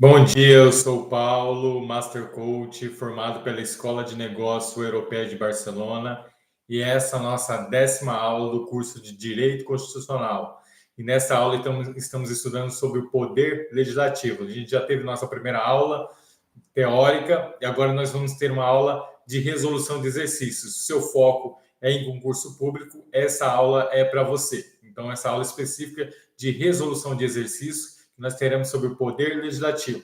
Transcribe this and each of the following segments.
Bom dia, eu sou o Paulo, Master Coach, formado pela Escola de Negócio Europeia de Barcelona, e essa é a nossa 10ª aula do curso de Direito Constitucional. E nessa aula estamos estudando sobre o poder legislativo. A gente já teve nossa primeira aula teórica e agora nós vamos ter uma aula de resolução de exercícios. Se o seu foco é em concurso público, essa aula é para você. Então, essa aula específica de resolução de exercícios nós teremos sobre o poder legislativo.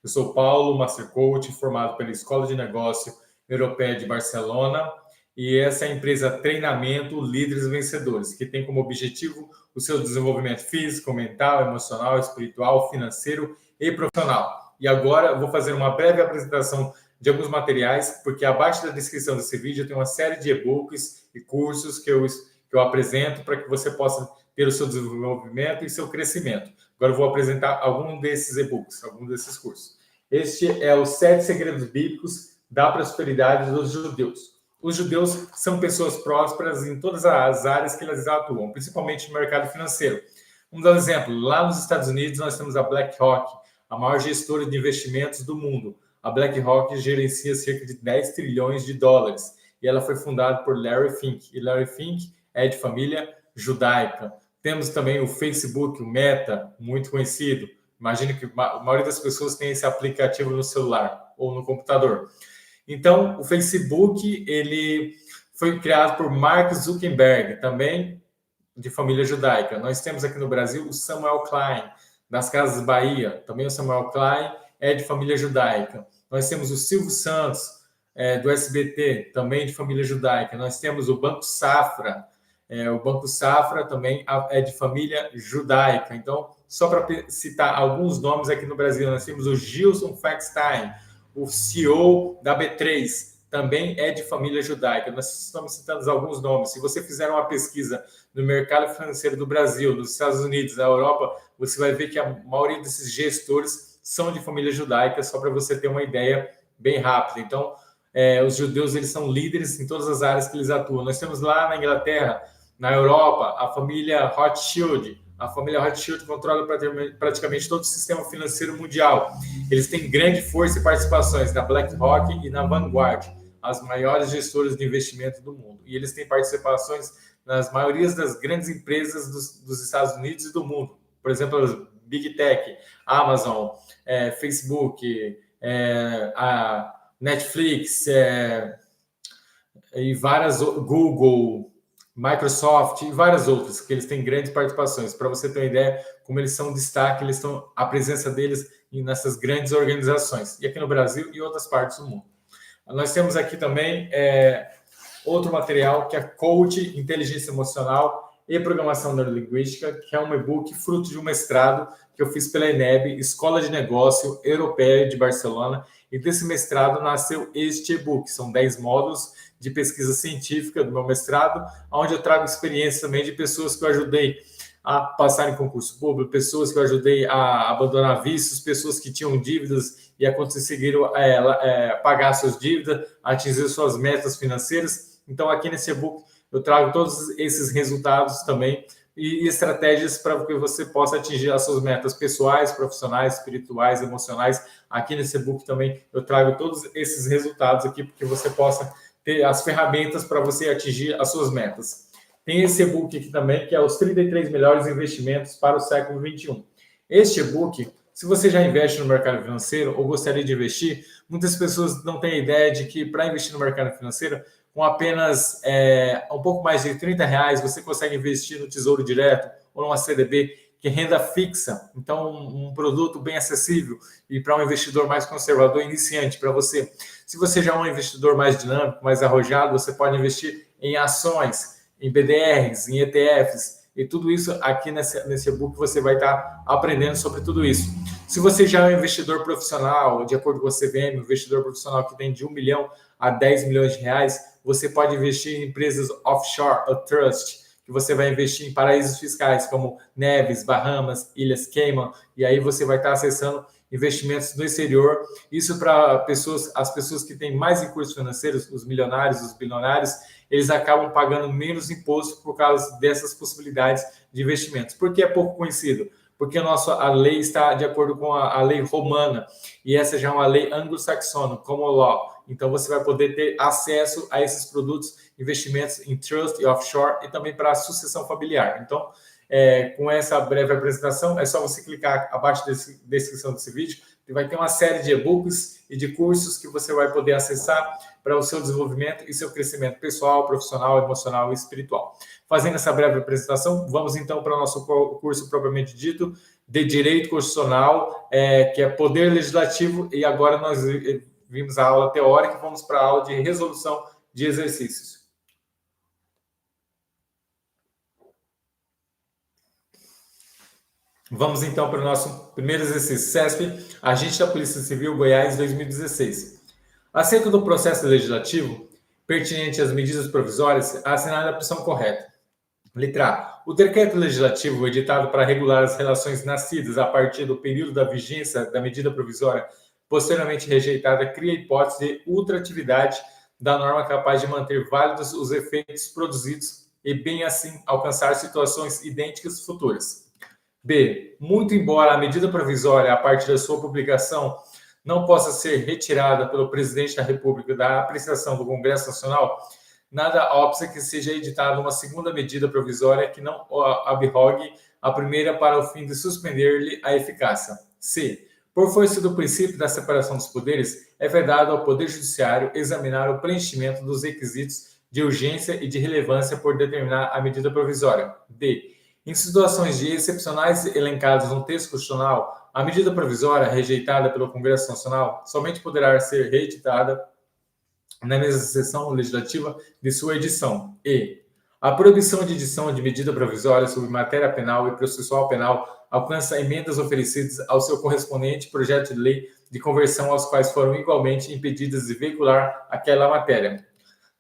Eu sou Paulo, Master Coach, formado pela Escola de Negócio Europeia de Barcelona, e essa é a empresa Treinamento Líderes Vencedores, que tem como objetivo o seu desenvolvimento físico, mental, emocional, espiritual, financeiro e profissional. E agora eu vou fazer uma breve apresentação de alguns materiais, porque abaixo da descrição desse vídeo tem uma série de e-books e cursos que eu apresento para que você possa ter o seu desenvolvimento e seu crescimento. Agora eu vou apresentar algum desses e-books, algum desses cursos. Este é os 7 segredos bíblicos da prosperidade dos judeus. Os judeus são pessoas prósperas em todas as áreas que eles atuam, principalmente no mercado financeiro. Vamos dar um exemplo. Lá nos Estados Unidos nós temos a BlackRock, a maior gestora de investimentos do mundo. A BlackRock gerencia cerca de 10 trilhões de dólares e ela foi fundada por Larry Fink. E Larry Fink é de família judaica. Temos também o Facebook, o Meta, muito conhecido. Imagino que a maioria das pessoas tem esse aplicativo no celular ou no computador. Então, o Facebook ele foi criado por Mark Zuckerberg, também de família judaica. Nós temos aqui no Brasil o Samuel Klein, das Casas Bahia. Também o Samuel Klein é de família judaica. Nós temos o Silvio Santos, do SBT, também de família judaica. Nós temos o Banco Safra. O Banco Safra também é de família judaica. Então, só para citar alguns nomes aqui no Brasil, nós temos o Gilson Feinstein, o CEO da B3, também é de família judaica. Nós estamos citando alguns nomes. Se você fizer uma pesquisa no mercado financeiro do Brasil, nos Estados Unidos, na Europa, você vai ver que a maioria desses gestores são de família judaica, só para você ter uma ideia bem rápida. Então, os judeus eles são líderes em todas as áreas que eles atuam. Nós temos lá na Inglaterra, na Europa, a família Rothschild. A família Rothschild controla praticamente todo o sistema financeiro mundial. Eles têm grande força e participações na BlackRock e na Vanguard, as maiores gestoras de investimento do mundo. E eles têm participações nas maiorias das grandes empresas dos Estados Unidos e do mundo. Por exemplo, as Big Tech, Amazon, Facebook, a Netflix, e várias, Google, Microsoft e várias outras, que eles têm grandes participações. Para você ter uma ideia, como eles são destaque, a presença deles nessas grandes organizações, e aqui no Brasil e outras partes do mundo. Nós temos aqui também outro material, que é Coach, Inteligência Emocional e Programação Neurolinguística, que é um e-book fruto de um mestrado que eu fiz pela ENEB, Escola de Negócio Europeia de Barcelona, e desse mestrado nasceu este e-book. São 10 módulos de pesquisa científica do meu mestrado, onde eu trago experiências também de pessoas que eu ajudei a passar em concurso público, pessoas que eu ajudei a abandonar vícios, pessoas que tinham dívidas e conseguiram pagar suas dívidas, atingir suas metas financeiras. Então, aqui nesse e-book, eu trago todos esses resultados também e estratégias para que você possa atingir as suas metas pessoais, profissionais, espirituais, emocionais. Aqui nesse e-book também eu trago todos esses resultados aqui, porque você possa ter as ferramentas para você atingir as suas metas. Tem esse e-book aqui também, que é os 33 melhores investimentos para o século XXI. Este e-book, se você já investe no mercado financeiro ou gostaria de investir, muitas pessoas não têm ideia de que para investir no mercado financeiro, com apenas um pouco mais de R$30, você consegue investir no Tesouro Direto ou numa CDB, que é renda fixa. Então, um produto bem acessível e para um investidor mais conservador, iniciante, para você. Se você já é um investidor mais dinâmico, mais arrojado, você pode investir em ações, em BDRs, em ETFs, e tudo isso aqui nesse e-book você vai estar aprendendo sobre tudo isso. Se você já é um investidor profissional, de acordo com a CVM, um investidor profissional que tem de 1 milhão a 10 milhões de reais, você pode investir em empresas offshore, ou trust, que você vai investir em paraísos fiscais como Neves, Bahamas, Ilhas Cayman, e aí você vai estar acessando investimentos no exterior. Isso para as pessoas que têm mais recursos financeiros, os milionários, os bilionários, eles acabam pagando menos imposto por causa dessas possibilidades de investimentos. Por que é pouco conhecido? porque a lei está de acordo com a lei romana, e essa já é uma lei anglo-saxona, como law. Então, você vai poder ter acesso a esses produtos, investimentos em trust e offshore, e também para a sucessão familiar. Então, com essa breve apresentação, é só você clicar abaixo da descrição desse vídeo, que vai ter uma série de e-books e de cursos que você vai poder acessar para o seu desenvolvimento e seu crescimento pessoal, profissional, emocional e espiritual. Fazendo essa breve apresentação, vamos então para o nosso curso propriamente dito de Direito Constitucional, que é Poder Legislativo, e agora nós vimos a aula teórica, vamos para a aula de resolução de exercícios. Vamos então para o nosso primeiro exercício, CESP, Agente da Polícia Civil Goiás 2016. Acerca do processo legislativo pertinente às medidas provisórias, assinale a opção correta. Letra A. O decreto legislativo editado para regular as relações nascidas a partir do período da vigência da medida provisória posteriormente rejeitada cria a hipótese de ultratividade da norma capaz de manter válidos os efeitos produzidos e, bem assim, alcançar situações idênticas futuras. B. Muito embora a medida provisória, a partir da sua publicação, não possa ser retirada pelo Presidente da República da apreciação do Congresso Nacional, nada óbvio que seja editada uma segunda medida provisória que não abrogue a primeira para o fim de suspender-lhe a eficácia. C. Por força do princípio da separação dos poderes, é vedado ao Poder Judiciário examinar o preenchimento dos requisitos de urgência e de relevância por determinar a medida provisória. D. Em situações de excepcionais elencadas no texto constitucional, a medida provisória rejeitada pelo Congresso Nacional somente poderá ser reeditada na mesma sessão legislativa de sua edição. E a proibição de edição de medida provisória sobre matéria penal e processual penal alcança emendas oferecidas ao seu correspondente projeto de lei de conversão aos quais foram igualmente impedidas de veicular aquela matéria.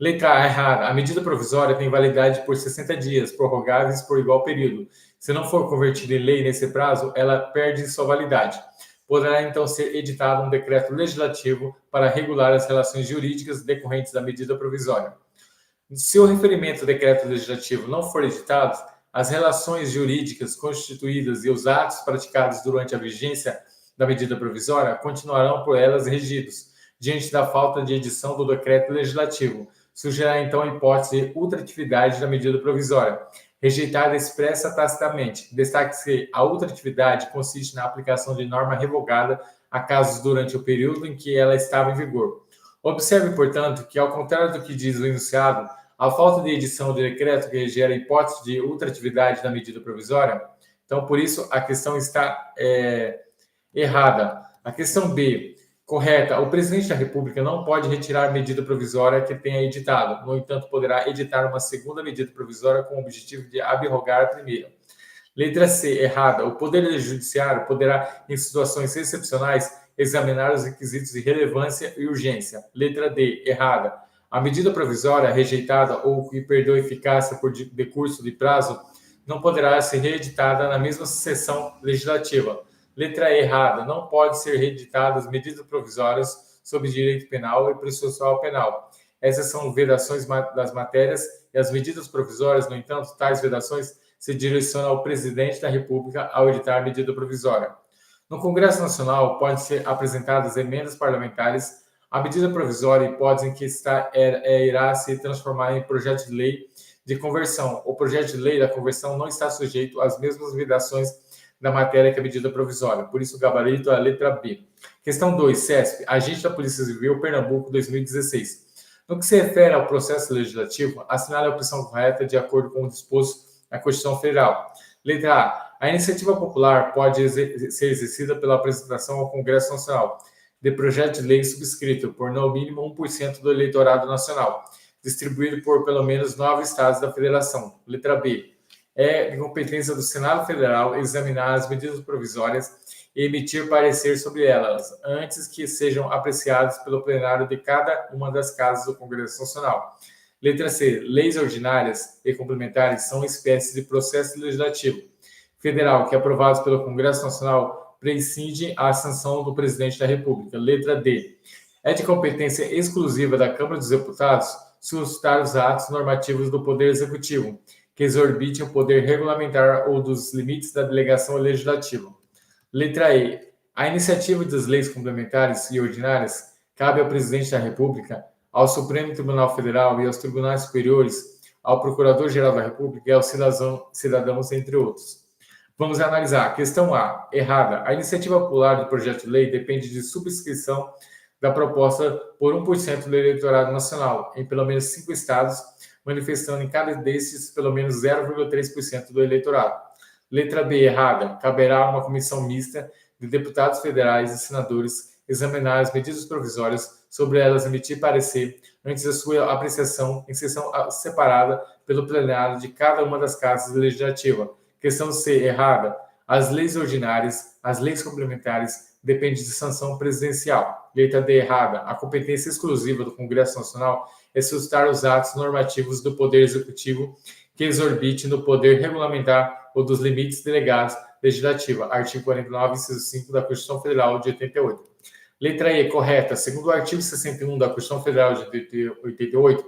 Letra A errada. A medida provisória tem validade por 60 dias, prorrogáveis por igual período. Se não for convertida em lei nesse prazo, ela perde sua validade. Poderá então ser editado um decreto legislativo para regular as relações jurídicas decorrentes da medida provisória. Se o referimento ao decreto legislativo não for editado, as relações jurídicas constituídas e os atos praticados durante a vigência da medida provisória continuarão por elas regidos, diante da falta de edição do decreto legislativo. Surgirá então a hipótese de ultratividade da medida provisória, rejeitada expressa tacitamente. Destaque-se que a ultratividade consiste na aplicação de norma revogada a casos durante o período em que ela estava em vigor. Observe, portanto, que, ao contrário do que diz o enunciado, a falta de edição do decreto que gera a hipótese de ultratividade da medida provisória, então, por isso, a questão está errada. A questão B, correta. O Presidente da República não pode retirar medida provisória que tenha editado. No entanto, poderá editar uma segunda medida provisória com o objetivo de abrogar a primeira. Letra C, errada. O Poder Judiciário poderá, em situações excepcionais, examinar os requisitos de relevância e urgência. Letra D, errada. A medida provisória rejeitada ou que perdeu eficácia por decurso de prazo não poderá ser reeditada na mesma sessão legislativa. Letra E, errada. Não pode ser reeditadas medidas provisórias sobre direito penal e processual penal. Essas são vedações das matérias e as medidas provisórias, no entanto, tais vedações se direcionam ao Presidente da República ao editar a medida provisória. No Congresso Nacional, podem ser apresentadas emendas parlamentares à medida provisória, hipótese em que irá se transformar em projeto de lei de conversão. O projeto de lei da conversão não está sujeito às mesmas vedações da matéria que a medida provisória. Por isso, o gabarito é a letra B. Questão 2, CESP, Agente da Polícia Civil, Pernambuco, 2016. No que se refere ao processo legislativo, assinale a opção correta de acordo com o disposto na Constituição Federal. Letra A. A iniciativa popular pode ser exercida pela apresentação ao Congresso Nacional de projeto de lei subscrito por no mínimo 1% do eleitorado nacional, distribuído por pelo menos 9 estados da Federação. Letra B. É de competência do Senado Federal examinar as medidas provisórias e emitir parecer sobre elas, antes que sejam apreciadas pelo plenário de cada uma das casas do Congresso Nacional. Letra C. Leis ordinárias e complementares são espécies de processo legislativo federal que, aprovados pelo Congresso Nacional, prescindem a sanção do Presidente da República. Letra D. É de competência exclusiva da Câmara dos Deputados suscitar os atos normativos do Poder Executivo, que exorbitem o poder regulamentar ou dos limites da delegação legislativa. Letra E. A iniciativa das leis complementares e ordinárias cabe ao Presidente da República, ao Supremo Tribunal Federal e aos tribunais superiores, ao Procurador-Geral da República e aos cidadãos, entre outros. Vamos analisar. Questão A. Errada. A iniciativa popular do projeto de lei depende de subscrição da proposta por 1% do eleitorado nacional, em pelo menos 5 estados, manifestando em cada destes pelo menos 0,3% do eleitorado. Letra B. Errada. Caberá a uma comissão mista de deputados federais e senadores examinar as medidas provisórias, sobre elas emitir parecer antes da sua apreciação em sessão separada pelo plenário de cada uma das casas legislativas. Questão C. Errada. As leis ordinárias, as leis complementares, dependem de sanção presidencial. Letra D. Errada. A competência exclusiva do Congresso Nacional é suscitar os atos normativos do Poder Executivo que exorbite no poder regulamentar ou dos limites delegados legislativa. Artigo 49, inciso 5 da Constituição Federal de 88. Letra E. Correta. Segundo o artigo 61 da Constituição Federal de 88,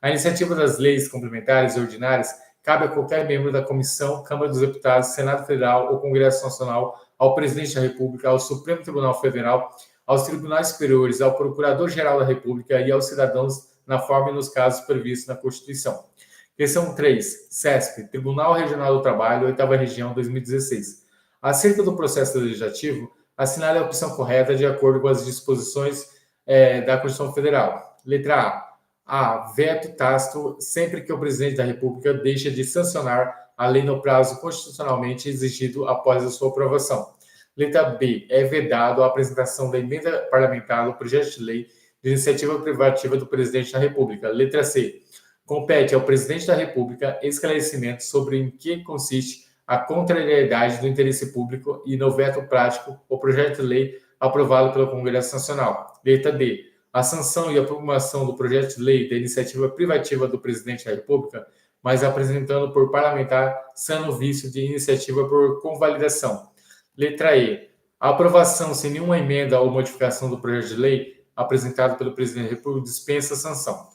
a iniciativa das leis complementares e ordinárias cabe a qualquer membro da Comissão, Câmara dos Deputados, Senado Federal ou Congresso Nacional, ao Presidente da República, ao Supremo Tribunal Federal, aos Tribunais Superiores, ao Procurador-Geral da República e aos cidadãos na forma e nos casos previstos na Constituição. Questão 3. CESP, Tribunal Regional do Trabalho, 8ª Região, 2016. Acerca do processo legislativo, assinale a opção correta de acordo com as disposições da Constituição Federal. Letra A. A. Veto tácito sempre que o Presidente da República deixa de sancionar a lei no prazo constitucionalmente exigido após a sua aprovação. Letra B. É vedado a apresentação da emenda parlamentar do projeto de lei de iniciativa privativa do Presidente da República. Letra C. Compete ao Presidente da República esclarecimento sobre em que consiste a contrariedade do interesse público e, no veto prático, o projeto de lei aprovado pelo Congresso Nacional. Letra D. A sanção e a promulgação do projeto de lei da iniciativa privativa do Presidente da República, mas apresentando por parlamentar sano vício de iniciativa por convalidação. Letra E. A aprovação sem nenhuma emenda ou modificação do projeto de lei apresentado pelo Presidente da República dispensa a sanção.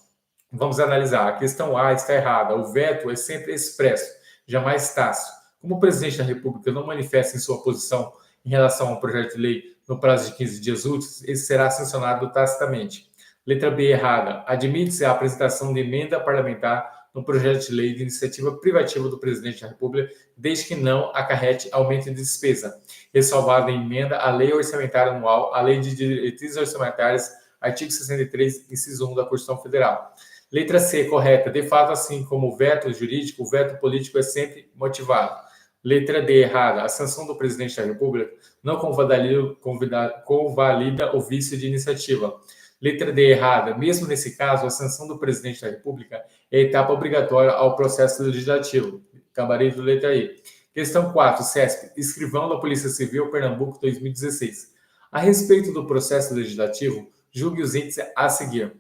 Vamos analisar. A questão A está errada. O veto é sempre expresso, jamais tácito. Como o Presidente da República não manifesta em sua posição em relação ao projeto de lei no prazo de 15 dias úteis, ele será sancionado tacitamente. Letra B errada. Admite-se a apresentação de emenda parlamentar no projeto de lei de iniciativa privativa do Presidente da República, desde que não acarrete aumento de despesa, ressalvada em emenda à Lei Orçamentária Anual, à Lei de Diretrizes Orçamentárias, artigo 63, inciso 1 da Constituição Federal. Letra C, correta. De fato, assim como o veto jurídico, o veto político é sempre motivado. Letra D, errada. A sanção do Presidente da República não convalida o vício de iniciativa. Letra D, errada. Mesmo nesse caso, a sanção do Presidente da República é etapa obrigatória ao processo legislativo. Gabarito, letra E. Questão 4, CESP. Escrivão da Polícia Civil, Pernambuco, 2016. A respeito do processo legislativo, julgue os índices a seguir.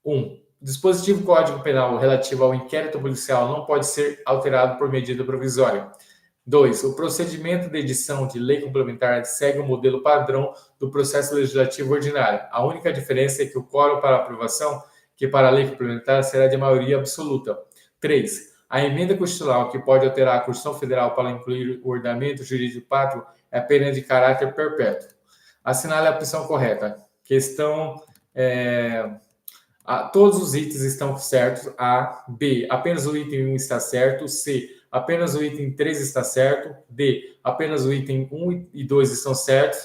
1. O dispositivo Código Penal relativo ao inquérito policial não pode ser alterado por medida provisória. 2. O procedimento de edição de lei complementar segue o modelo padrão do processo legislativo ordinário. A única diferença é que o quórum para aprovação, que para a lei complementar será de maioria absoluta. 3. A emenda constitucional que pode alterar a Constituição Federal para incluir o ordenamento jurídico pátrio é apenas de caráter perpétuo. Assinale a opção correta. Questão... todos os itens estão certos. A. B. Apenas o item 1 está certo. C. Apenas o item 3 está certo. D. Apenas o item 1 e 2 estão certos.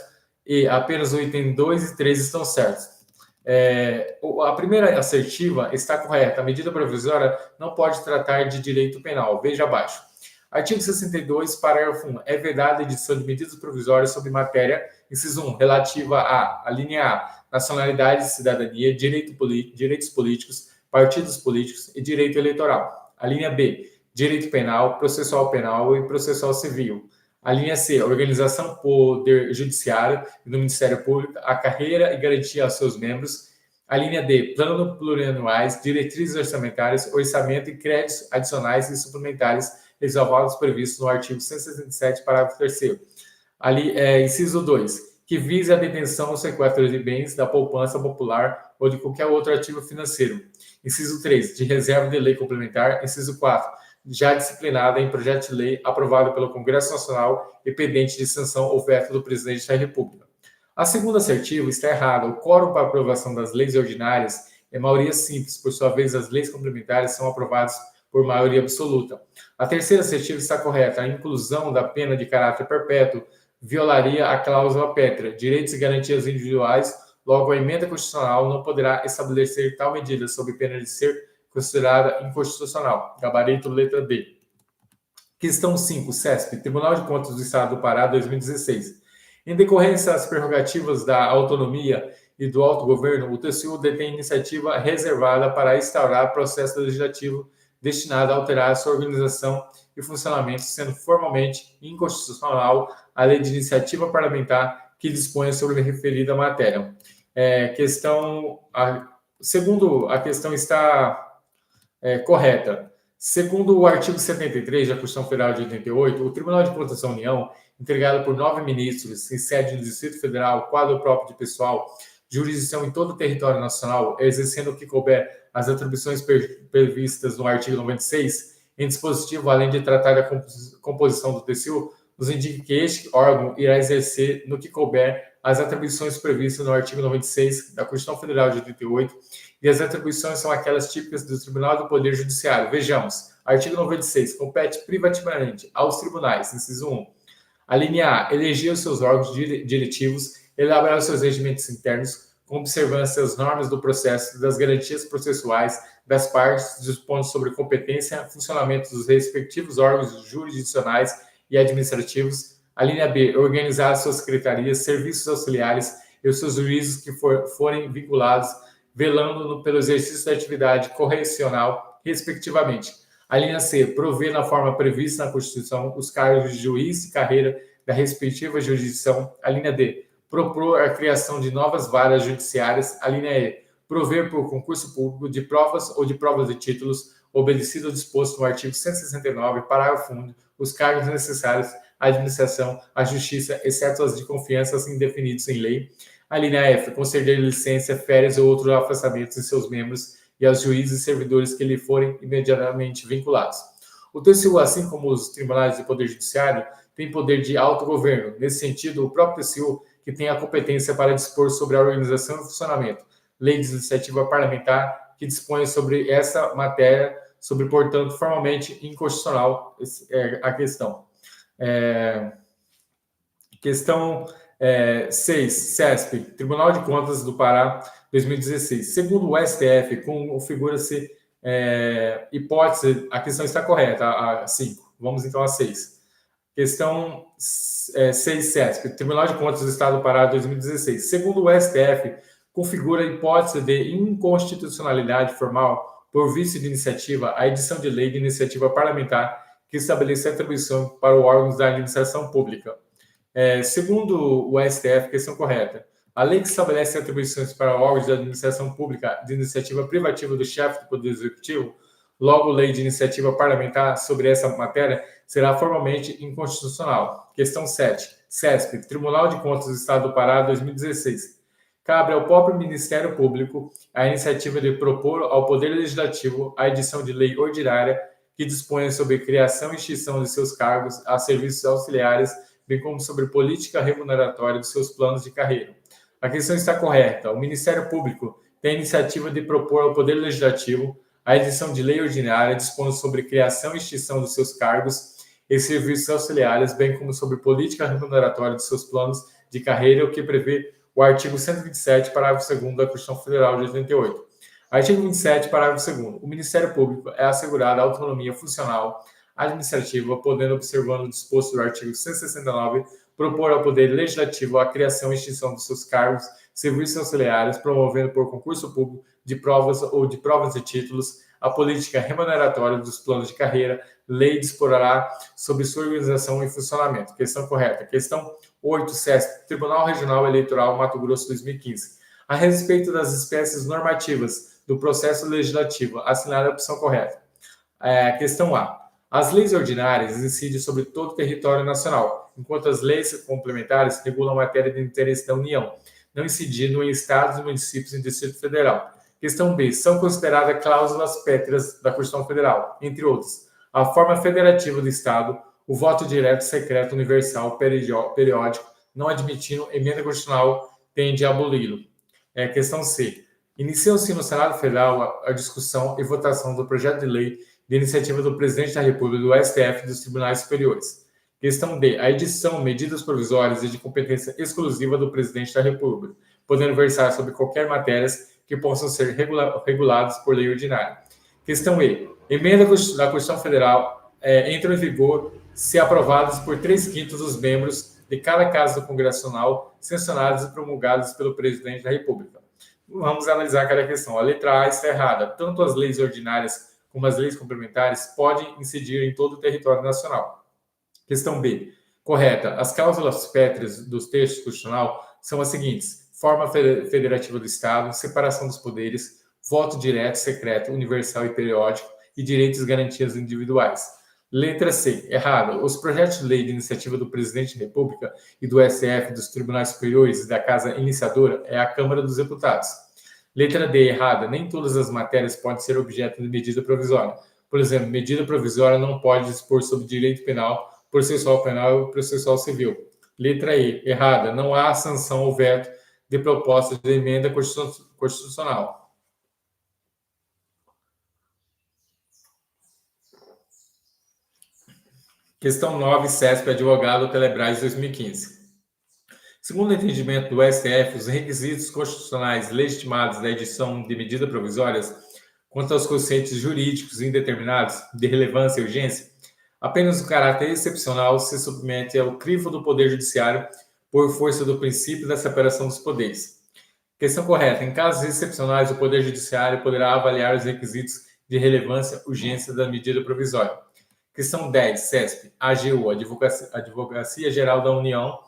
E. Apenas o item 2 e 3 estão certos. A primeira assertiva está correta. A medida provisória não pode tratar de direito penal. Veja abaixo. Artigo 62, parágrafo 1. É vedada a edição de medidas provisórias sobre matéria, inciso 1, relativa a linha A, nacionalidade, cidadania, direitos políticos, partidos políticos e direito eleitoral. A linha B, direito penal, processual penal e processual civil. A linha C, organização poder judiciário e do Ministério Público, a carreira e garantia aos seus membros. A linha D, plano plurianuais, diretrizes orçamentárias, orçamento e créditos adicionais e suplementares ressalvados previstos no artigo 167, parágrafo 3º. Inciso 2, que vise a detenção ou sequestro de bens da poupança popular ou de qualquer outro ativo financeiro. Inciso 3, de reserva de lei complementar. Inciso 4, já disciplinada em projeto de lei aprovado pelo Congresso Nacional e pendente de sanção ou veto do Presidente da República. A segunda assertiva está errada. O quórum para aprovação das leis ordinárias é maioria simples, por sua vez, as leis complementares são aprovadas por maioria absoluta. A terceira assertiva está correta. A inclusão da pena de caráter perpétuo violaria a cláusula pétrea, direitos e garantias individuais, logo a emenda constitucional não poderá estabelecer tal medida sob pena de ser considerada inconstitucional. Gabarito letra D. Questão 5, CESP, Tribunal de Contas do Estado do Pará, 2016. Em decorrência das prerrogativas da autonomia e do autogoverno, o TCU detém iniciativa reservada para instaurar processo legislativo destinado a alterar a sua organização e funcionamento, sendo formalmente inconstitucional a lei de iniciativa parlamentar que dispõe sobre a referida matéria. Segundo a questão está correta. Segundo o artigo 73 da Constituição Federal de 88, o Tribunal de Contas da União, integrado por 9 ministros em sede do Distrito Federal, quadro próprio de pessoal, jurisdição em todo o território nacional, exercendo o que couber as atribuições previstas no artigo 96, em dispositivo, além de tratar da composição do TCU, nos indica que este órgão irá exercer no que couber as atribuições previstas no artigo 96 da Constituição Federal de 88, e as atribuições são aquelas típicas do Tribunal do Poder Judiciário. Vejamos, artigo 96, compete privativamente aos tribunais, inciso 1. A linha A, eleger os seus órgãos diretivos, elaborar os seus regimentos internos, com observância das normas do processo, das garantias processuais, das partes, dispondo sobre competência, funcionamento dos respectivos órgãos jurisdicionais e administrativos. A linha B, organizar as suas secretarias, serviços auxiliares e os seus juízes que forem vinculados, velando pelo exercício da atividade correcional, respectivamente. A linha C, prover na forma prevista na Constituição os cargos de juiz e carreira da respectiva jurisdição. A linha D, propor a criação de novas varas judiciárias. A linha E, prover por concurso público de provas ou de provas de títulos, obedecido ao disposto no artigo 169, parágrafo 1, os cargos necessários à administração, à justiça, exceto as de confiança, assim definidos em lei. A linha F, conceder licença, férias ou outros afastamentos de seus membros e aos juízes e servidores que lhe forem imediatamente vinculados. O TCU, assim como os tribunais de poder judiciário, tem poder de autogoverno. Nesse sentido, o próprio TCU, que tem a competência para dispor sobre a organização e funcionamento, lei de iniciativa parlamentar, que dispõe sobre essa matéria, sobre, portanto, formalmente inconstitucional a questão. Questão 6, CESP, Tribunal de Contas do Pará, 2016. Segundo o STF, configura-se hipótese, a questão está correta, a 5. Vamos então a 6. Questão 6, CESP, Tribunal de Contas do Estado do Pará, 2016. Segundo o STF, configura a hipótese de inconstitucionalidade formal por vício de iniciativa a edição de lei de iniciativa parlamentar que estabelece atribuição para os órgãos da administração pública. Segundo o STF, questão correta. A lei que estabelece atribuições para órgãos da administração pública de iniciativa privativa do chefe do Poder Executivo, logo lei de iniciativa parlamentar sobre essa matéria, será formalmente inconstitucional. Questão 7. CESP, Tribunal de Contas do Estado do Pará, 2016. Cabe ao próprio Ministério Público a iniciativa de propor ao Poder Legislativo a edição de lei ordinária que disponha sobre criação e extinção de seus cargos a serviços auxiliares, bem como sobre política remuneratória dos seus planos de carreira. A questão está correta. O Ministério Público tem a iniciativa de propor ao Poder Legislativo a edição de lei ordinária dispondo sobre criação e extinção dos seus cargos e serviços auxiliares, bem como sobre política remuneratória dos seus planos de carreira, o que prevê o artigo 127, parágrafo 2º da Constituição Federal de 88. Artigo 27, parágrafo 2º. O Ministério Público é assegurada a autonomia funcional administrativa, podendo, observando o disposto do artigo 169, propor ao Poder Legislativo a criação e extinção dos seus cargos, serviços auxiliares, promovendo por concurso público de provas ou de provas de títulos a política remuneratória dos planos de carreira. Lei disporá sobre sua organização e funcionamento. Questão correta. Questão 8, CESP, Tribunal Regional Eleitoral Mato Grosso 2015. A respeito das espécies normativas do processo legislativo, assinada a opção correta. Questão A. As leis ordinárias incidem sobre todo o território nacional, enquanto as leis complementares regulam a matéria de interesse da União, não incidindo em estados, municípios e Distrito Federal. Questão B. São consideradas cláusulas pétreas da Constituição Federal, entre outros, a forma federativa do Estado, o voto direto, secreto, universal, periódico, não admitindo emenda constitucional, tende a aboli-lo. Questão C. Iniciou-se no Senado Federal a discussão e votação do projeto de lei de iniciativa do Presidente da República, do STF e dos Tribunais Superiores. Questão D. A edição, medidas provisórias e de competência exclusiva do Presidente da República, podendo versar sobre qualquer matérias que possam ser reguladas por lei ordinária. Questão E. Emenda da Constituição Federal entram em vigor se aprovadas por 3/5 dos membros de cada Casa Congressional, sancionadas e promulgadas pelo Presidente da República. Vamos analisar cada questão. A letra A está errada. Tanto as leis ordinárias como as leis complementares podem incidir em todo o território nacional. Questão B. Correta. As cláusulas pétreas dos textos constitucional são as seguintes: forma federativa do Estado, separação dos poderes, voto direto, secreto, universal e periódico e direitos e garantias individuais. Letra C. Errado. Os projetos de lei de iniciativa do Presidente da República e do STF, dos Tribunais Superiores e da Casa Iniciadora é a Câmara dos Deputados. Letra D. Errada. Nem todas as matérias podem ser objeto de medida provisória. Por exemplo, medida provisória não pode dispor sobre direito penal, processual penal e processual civil. Letra E. Errada. Não há sanção ou veto de proposta de emenda constitucional. Questão 9, CESP, advogado Telebrás 2015. Segundo o entendimento do STF, os requisitos constitucionais legitimados da edição de medidas provisórias quanto aos conceitos jurídicos indeterminados de relevância e urgência, apenas o caráter excepcional se submete ao crivo do Poder Judiciário por força do princípio da separação dos poderes. Questão correta. Em casos excepcionais, o Poder Judiciário poderá avaliar os requisitos de relevância e urgência da medida provisória. Questão 10, CESP, AGU, Advocacia Geral da União,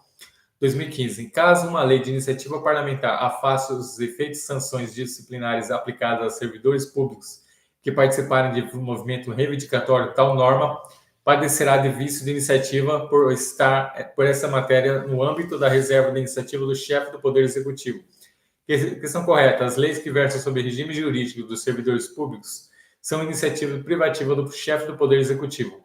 2015. Em caso uma lei de iniciativa parlamentar afaste os efeitos e sanções disciplinares aplicadas a servidores públicos que participarem de movimento reivindicatório, tal norma padecerá de vício de iniciativa por estar por essa matéria no âmbito da reserva de iniciativa do chefe do Poder Executivo. Questão correta. As leis que versam sobre regime jurídico dos servidores públicos são iniciativa privativa do chefe do Poder Executivo.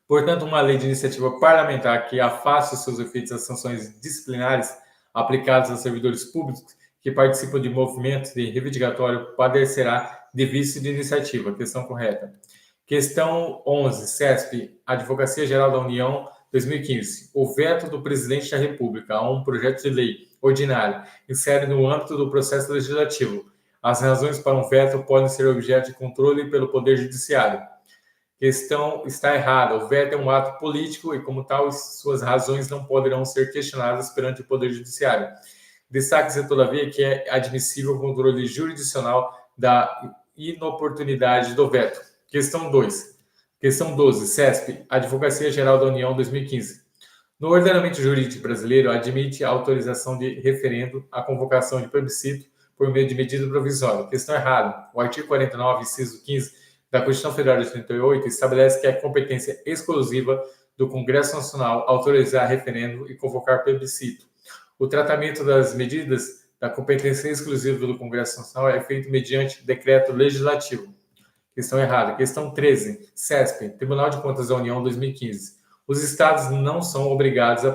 Portanto, uma lei de iniciativa parlamentar que afaste os seus efeitos as sanções disciplinares aplicadas a servidores públicos que participam de movimentos de reivindicatório padecerá de vício de iniciativa. Questão correta. Questão 11, CESP, Advocacia Geral da União, 2015. O veto do Presidente da República a um projeto de lei ordinário insere no âmbito do processo legislativo. As razões para um veto podem ser objeto de controle pelo Poder Judiciário. Questão está errada. O veto é um ato político e, como tal, suas razões não poderão ser questionadas perante o Poder Judiciário. Destaque-se, todavia, que é admissível o controle jurisdicional da inoportunidade do veto. Questão 2. Questão 12. CESP, Advocacia Geral da União, 2015. No ordenamento jurídico brasileiro, admite a autorização de referendo à convocação de plebiscito por meio de medida provisória. Questão errada. O artigo 49, inciso 15 da Constituição Federal de 88 estabelece que é competência exclusiva do Congresso Nacional autorizar referendo e convocar plebiscito. O tratamento das medidas da competência exclusiva do Congresso Nacional é feito mediante decreto legislativo. Questão errada. Questão 13. CESP, Tribunal de Contas da União, 2015. Os estados não são obrigados a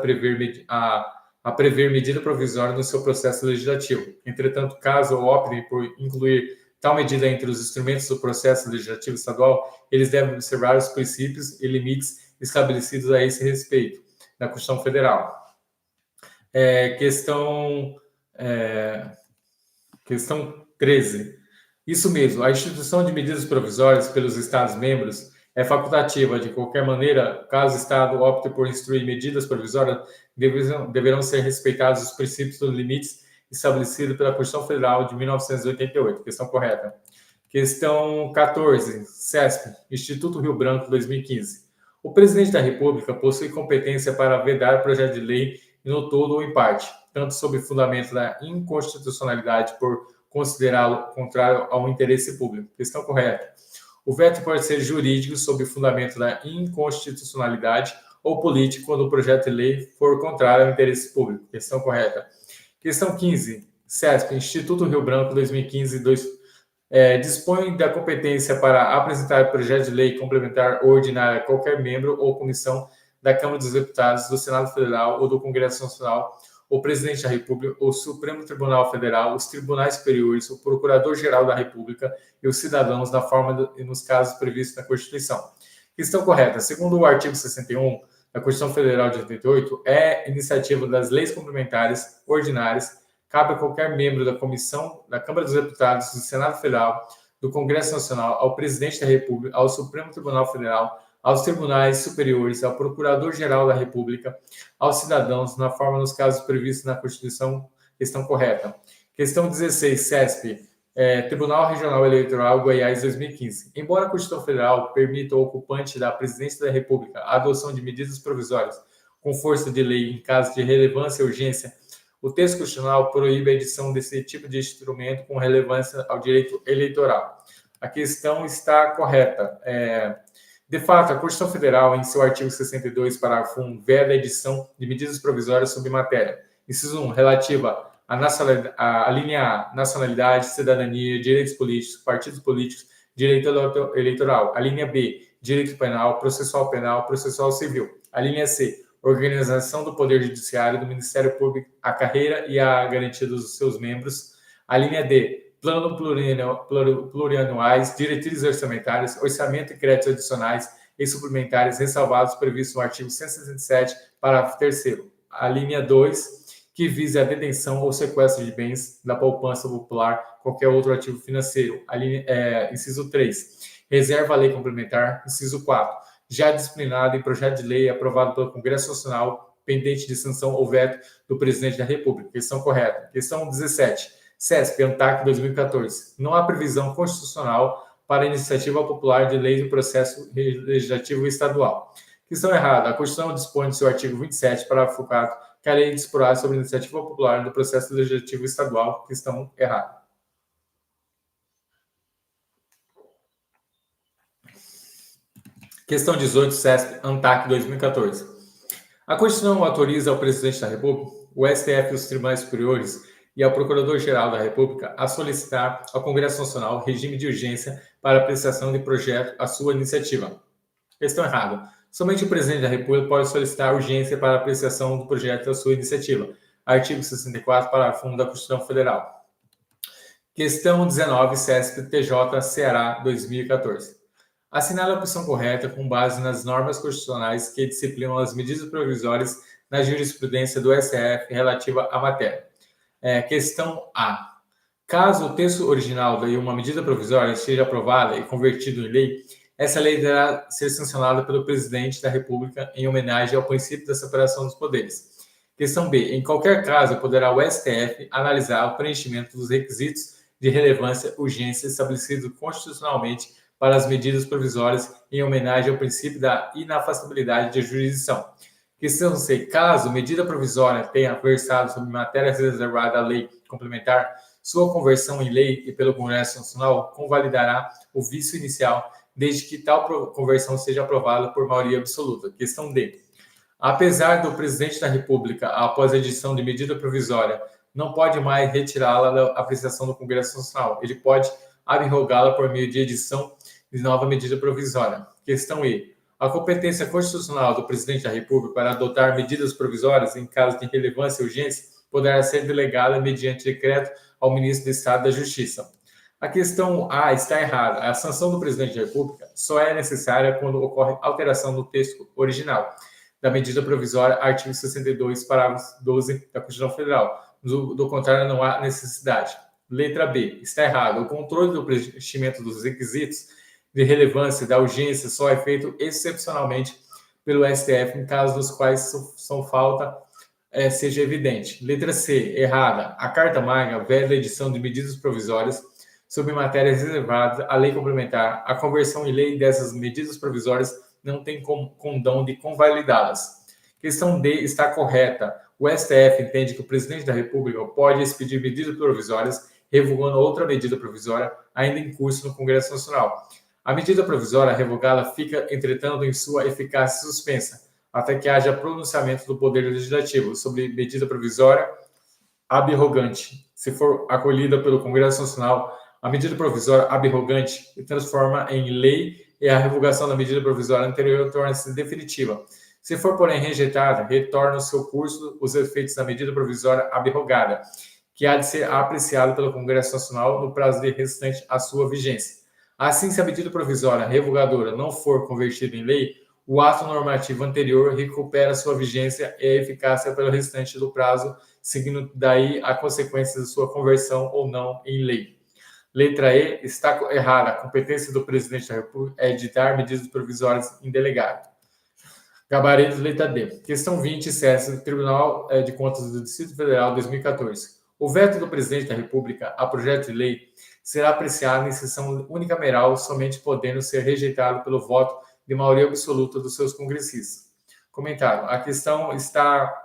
prever medida provisória no seu processo legislativo. Entretanto, caso optem por incluir tal medida entre os instrumentos do processo legislativo estadual, eles devem observar os princípios e limites estabelecidos a esse respeito na Constituição Federal. Questão 13. Isso mesmo, a instituição de medidas provisórias pelos Estados-membros é facultativa. De qualquer maneira, caso o Estado opte por instruir medidas provisórias, deverão ser respeitados os princípios e limites estabelecidos pela Constituição Federal de 1988. Questão correta. Questão 14. CESP, Instituto Rio Branco, 2015. O Presidente da República possui competência para vedar projeto de lei no todo ou em parte, tanto sob fundamento da inconstitucionalidade por considerá-lo contrário ao interesse público. Questão correta. O veto pode ser jurídico sob o fundamento da inconstitucionalidade ou político quando o projeto de lei for contrário ao interesse público. Questão correta. Questão 15. CESP, Instituto Rio Branco, 2015, Dispõe da competência para apresentar projeto de lei complementar ou ordinária a qualquer membro ou comissão da Câmara dos Deputados, do Senado Federal ou do Congresso Nacional, o Presidente da República, o Supremo Tribunal Federal, os tribunais superiores, o Procurador-Geral da República e os cidadãos na forma e nos casos previstos na Constituição. Questão correta. Segundo o artigo 61 da Constituição Federal de 88, é iniciativa das leis complementares ordinárias, cabe a qualquer membro da comissão da Câmara dos Deputados, do Senado Federal, do Congresso Nacional, ao Presidente da República, ao Supremo Tribunal Federal, aos tribunais superiores, ao Procurador-Geral da República, aos cidadãos, na forma nos casos previstos na Constituição. Questão correta. Questão 16, CESP, Tribunal Regional Eleitoral Goiás 2015. Embora a Constituição Federal permita ao ocupante da Presidência da República a adoção de medidas provisórias com força de lei em caso de relevância e urgência, o texto constitucional proíbe a edição desse tipo de instrumento com relevância ao direito eleitoral. A questão está correta. De fato, a Constituição Federal, em seu artigo 62, parágrafo 1, veda a edição de medidas provisórias sobre matéria. Inciso 1, relativa à linha A, nacionalidade, cidadania, direitos políticos, partidos políticos, direito eleitoral. A linha B, direito penal, processual civil. A linha C, organização do Poder Judiciário, do Ministério Público, a carreira e a garantia dos seus membros. A linha D, plano plurianuais, diretrizes orçamentárias, orçamento e créditos adicionais e suplementares ressalvados previstos no artigo 167, parágrafo 3º. A linha 2, que visa a detenção ou sequestro de bens da poupança popular, qualquer outro ativo financeiro. A linha, inciso 3, reserva a lei complementar. Inciso 4, já disciplinado em projeto de lei aprovado pelo Congresso Nacional, pendente de sanção ou veto do Presidente da República. Questão correta. Questão 17, CESP, ANTAC 2014. Não há previsão constitucional para iniciativa popular de lei do processo legislativo estadual. Questão errada. A Constituição dispõe no seu artigo 27, parágrafo 4, que a lei disporá sobre iniciativa popular do processo legislativo estadual. Questão errada. Questão 18, CESP, ANTAC 2014. A Constituição autoriza ao Presidente da República, o STF e os tribunais superiores e ao Procurador-Geral da República a solicitar ao Congresso Nacional regime de urgência para apreciação de projeto à sua iniciativa. Questão errada. Somente o Presidente da República pode solicitar urgência para apreciação do projeto à sua iniciativa. Artigo 64, parágrafo 1 da Constituição Federal. Questão 19, CESP, TJ, Ceará, 2014. Assinale a opção correta com base nas normas constitucionais que disciplinam as medidas provisórias na jurisprudência do STF relativa à matéria. Questão A. Caso o texto original de uma medida provisória seja aprovada e convertido em lei, essa lei deverá ser sancionada pelo Presidente da República em homenagem ao princípio da separação dos poderes. Questão B. Em qualquer caso, poderá o STF analisar o preenchimento dos requisitos de relevância e urgência estabelecidos constitucionalmente para as medidas provisórias em homenagem ao princípio da inafastabilidade da jurisdição. Questão C. Caso medida provisória tenha versado sobre matéria reservada à lei complementar, sua conversão em lei e pelo Congresso Nacional convalidará o vício inicial, desde que tal conversão seja aprovada por maioria absoluta. Questão D. Apesar do Presidente da República, após a edição de medida provisória, não pode mais retirá-la da apreciação do Congresso Nacional. Ele pode abrogá-la por meio de edição de nova medida provisória. Questão E. A competência constitucional do Presidente da República para adotar medidas provisórias em caso de relevância e urgência poderá ser delegada mediante decreto ao Ministro de Estado da Justiça. A questão A está errada. A sanção do Presidente da República só é necessária quando ocorre alteração no texto original da medida provisória, artigo 62, parágrafo 12 da Constituição Federal. Do contrário, não há necessidade. Letra B. Está errado. O controle do preenchimento dos requisitos de relevância da urgência só é feito excepcionalmente pelo STF em casos dos quais são falta seja evidente. Letra C, errada. A Carta Magna veda a edição de medidas provisórias sobre matérias reservadas à lei complementar. A conversão em lei dessas medidas provisórias não tem condão de convalidá-las. Questão D está correta. O STF entende que o Presidente da República pode expedir medidas provisórias revogando outra medida provisória ainda em curso no Congresso Nacional. A medida provisória revogada fica, entretanto, em sua eficácia suspensa, até que haja pronunciamento do Poder Legislativo sobre medida provisória abrogante. Se for acolhida pelo Congresso Nacional, a medida provisória abrogante transforma em lei e a revogação da medida provisória anterior torna-se definitiva. Se for, porém, rejeitada, retorna ao seu curso os efeitos da medida provisória abrogada, que há de ser apreciado pelo Congresso Nacional no prazo restante à sua vigência. Assim, se a medida provisória revogadora não for convertida em lei, o ato normativo anterior recupera sua vigência e eficácia pelo restante do prazo, seguindo daí a consequência de sua conversão ou não em lei. Letra E, está errada. A competência do presidente da República é editar medidas provisórias em delegado. Gabarito, letra D. Questão 20, CES do Tribunal de Contas do Distrito Federal, 2014. O veto do presidente da República a projeto de lei será apreciado em sessão unicameral, somente podendo ser rejeitado pelo voto de maioria absoluta dos seus congressistas. Comentário. A questão está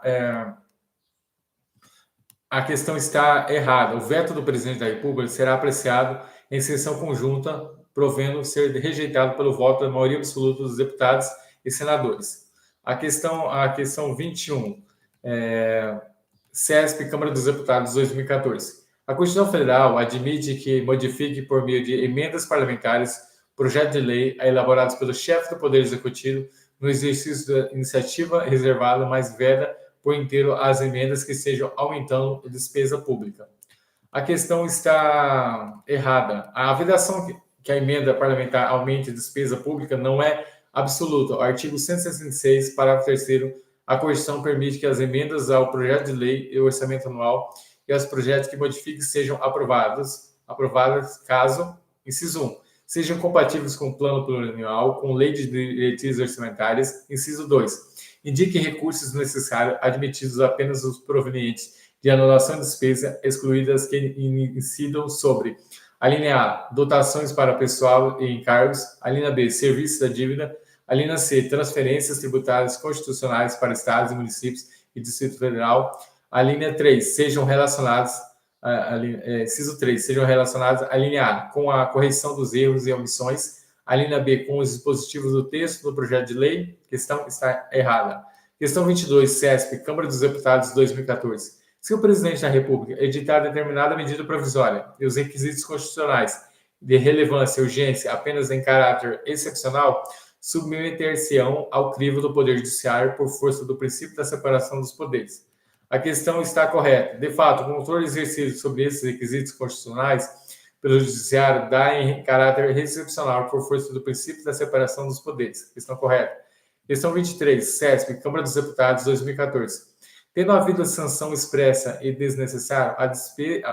errada. O veto do presidente da República será apreciado em sessão conjunta, provendo ser rejeitado pelo voto da maioria absoluta dos deputados e senadores. A questão 21, CESP, Câmara dos Deputados, 2014. A Constituição Federal admite que modifique, por meio de emendas parlamentares, projetos de lei elaborados pelo chefe do Poder Executivo no exercício da iniciativa reservada, mas veda por inteiro as emendas que estejam aumentando a despesa pública. A questão está errada. A vedação que a emenda parlamentar aumente a despesa pública não é absoluta. O artigo 166, parágrafo 3º, a Constituição permite que as emendas ao projeto de lei e orçamento anual e aos projetos que modifiquem sejam aprovadas caso, inciso 1, sejam compatíveis com o plano plurianual, com lei de diretrizes orçamentárias, inciso 2, indique recursos necessários admitidos apenas os provenientes de anulação de despesa, excluídas que incidam sobre a linha A, dotações para pessoal e encargos, a linha B, serviços da dívida, a linha C, transferências tributárias constitucionais para estados e municípios e Distrito Federal, a linha 3, sejam relacionados inciso 3, sejam relacionados a linha A com a correção dos erros e omissões, a linha B com os dispositivos do texto do projeto de lei. Questão está errada. Questão 22, CESP, Câmara dos Deputados, 2014. Se o presidente da República editar determinada medida provisória e os requisitos constitucionais de relevância e urgência apenas em caráter excepcional, submeter-se-ão ao crivo do Poder Judiciário por força do princípio da separação dos poderes. A questão está correta. De fato, o controle exercido sobre esses requisitos constitucionais pelo Judiciário dá em caráter excepcional por força do princípio da separação dos poderes. Questão correta. Questão 23, CESP, Câmara dos Deputados, 2014. Tendo havido sanção expressa e desnecessária,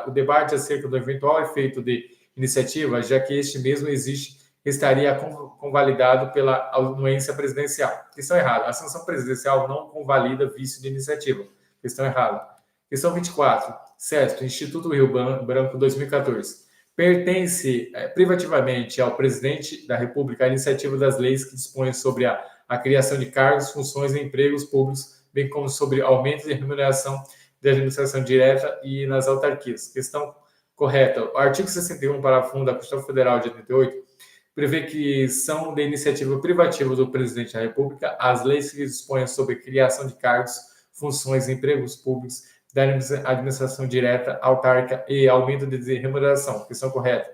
o debate acerca do eventual efeito de iniciativa, já que este mesmo existe, estaria convalidado pela anuência presidencial. Questão errada. A sanção presidencial não convalida vício de iniciativa. Questão errada. Questão 24. CESP, Instituto Rio Branco, 2014. Pertence privativamente ao presidente da República a iniciativa das leis que dispõem sobre a criação de cargos, funções e empregos públicos, bem como sobre aumento de remuneração da administração direta e nas autarquias. Questão correta. O artigo 61, parágrafo 1 da Constituição Federal de 88, prevê que são de iniciativa privativa do presidente da República as leis que dispõem sobre criação de cargos, funções e empregos públicos da administração direta, autárquica e aumento de remuneração. Questão correta.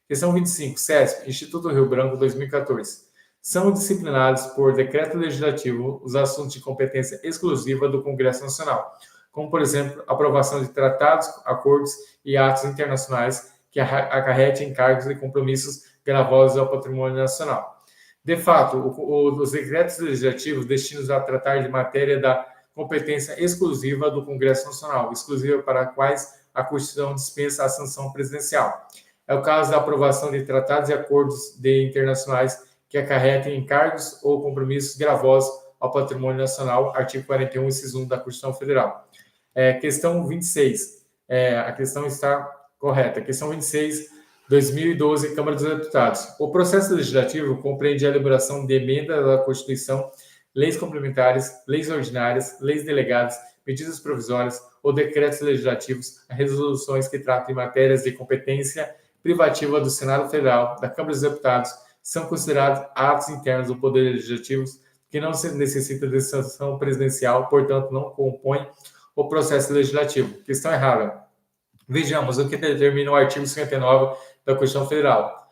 Questão 25, CESP, Instituto Rio Branco, 2014. São disciplinados por decreto legislativo os assuntos de competência exclusiva do Congresso Nacional, como, por exemplo, aprovação de tratados, acordos e atos internacionais que acarretem encargos e compromissos gravosos ao patrimônio nacional. De fato, os decretos legislativos destinados a tratar de matéria da competência exclusiva do Congresso Nacional, exclusiva para quais a Constituição dispensa a sanção presidencial. É o caso da aprovação de tratados e acordos internacionais que acarretem encargos ou compromissos gravosos ao patrimônio nacional, artigo 41, inciso 1 da Constituição Federal. Questão 26, a questão está correta. Questão 26, 2012, Câmara dos Deputados. O processo legislativo compreende a elaboração de emendas à Constituição, leis complementares, leis ordinárias, leis delegadas, medidas provisórias ou decretos legislativos, resoluções que tratam de matérias de competência privativa do Senado Federal, da Câmara dos Deputados, são considerados atos internos do Poder Legislativo que não necessitam de sanção presidencial, portanto, não compõem o processo legislativo. Questão errada. Vejamos o que determina o artigo 59 da Constituição Federal.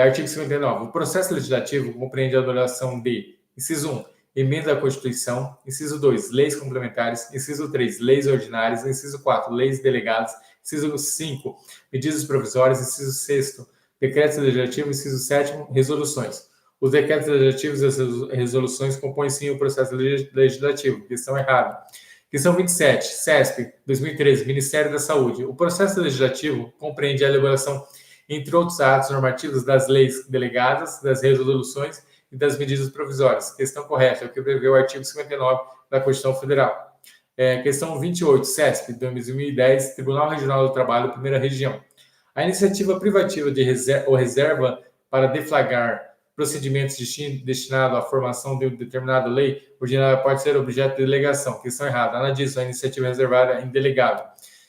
Artigo 59. O processo legislativo compreende a duração de: inciso 1, emenda à Constituição; inciso 2, leis complementares; inciso 3, leis ordinárias; inciso 4, leis delegadas; inciso 5, medidas provisórias; inciso 6, decretos legislativos; inciso 7, resoluções. Os decretos legislativos e as resoluções compõem sim o processo legislativo. Questão errada. Questão 27, CESP, 2013, Ministério da Saúde. O processo legislativo compreende a elaboração, entre outros atos normativos, das leis delegadas, das resoluções e das medidas provisórias. Questão correta, é o que prevê o artigo 59 da Constituição Federal. Questão 28, CESP, 2010, Tribunal Regional do Trabalho, Primeira Região. A iniciativa privativa de reserva para deflagrar procedimentos destinados à formação de determinada lei ordinária pode ser objeto de delegação. Questão errada. Nada disso, a iniciativa reservada é indelegado.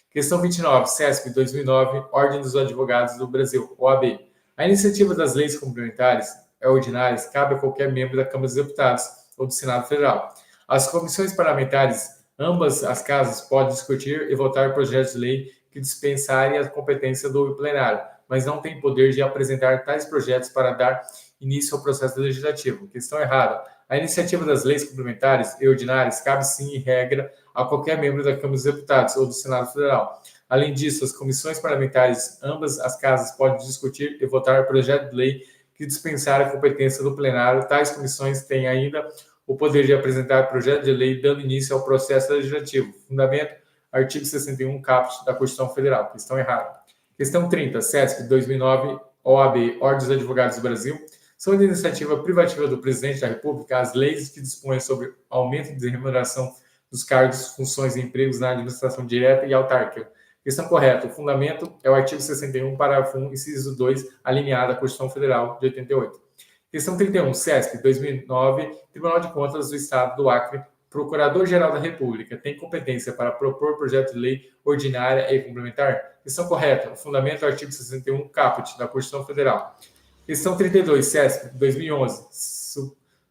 Questão 29, CESP, 2009, Ordem dos Advogados do Brasil, OAB. A iniciativa das leis complementares ordinárias cabe a qualquer membro da Câmara dos Deputados ou do Senado Federal. As comissões parlamentares, ambas as casas, podem discutir e votar projetos de lei que dispensarem a competência do plenário, mas não têm poder de apresentar tais projetos para dar início ao processo legislativo. Questão errada. A iniciativa das leis complementares e ordinárias cabe sim, em regra, a qualquer membro da Câmara dos Deputados ou do Senado Federal. Além disso, as comissões parlamentares, ambas as casas, podem discutir e votar projeto de lei que dispensar a competência do plenário. Tais comissões têm ainda o poder de apresentar projeto de lei dando início ao processo legislativo. Fundamento, artigo 61, caput da Constituição Federal. Questão errada. Questão 30, CESP, 2009, OAB, Ordem dos Advogados do Brasil. São de iniciativa privativa do Presidente da República as leis que dispõem sobre aumento de remuneração dos cargos, funções e empregos na administração direta e autárquica. Questão correta. O fundamento é o artigo 61, parágrafo 1, inciso 2, alineado à Constituição Federal de 88. Questão 31, CESP, 2009, Tribunal de Contas do Estado do Acre, Procurador-Geral da República, tem competência para propor projeto de lei ordinária e complementar? Questão correta. O fundamento é o artigo 61, caput da Constituição Federal. Questão 32, CESP, 2011,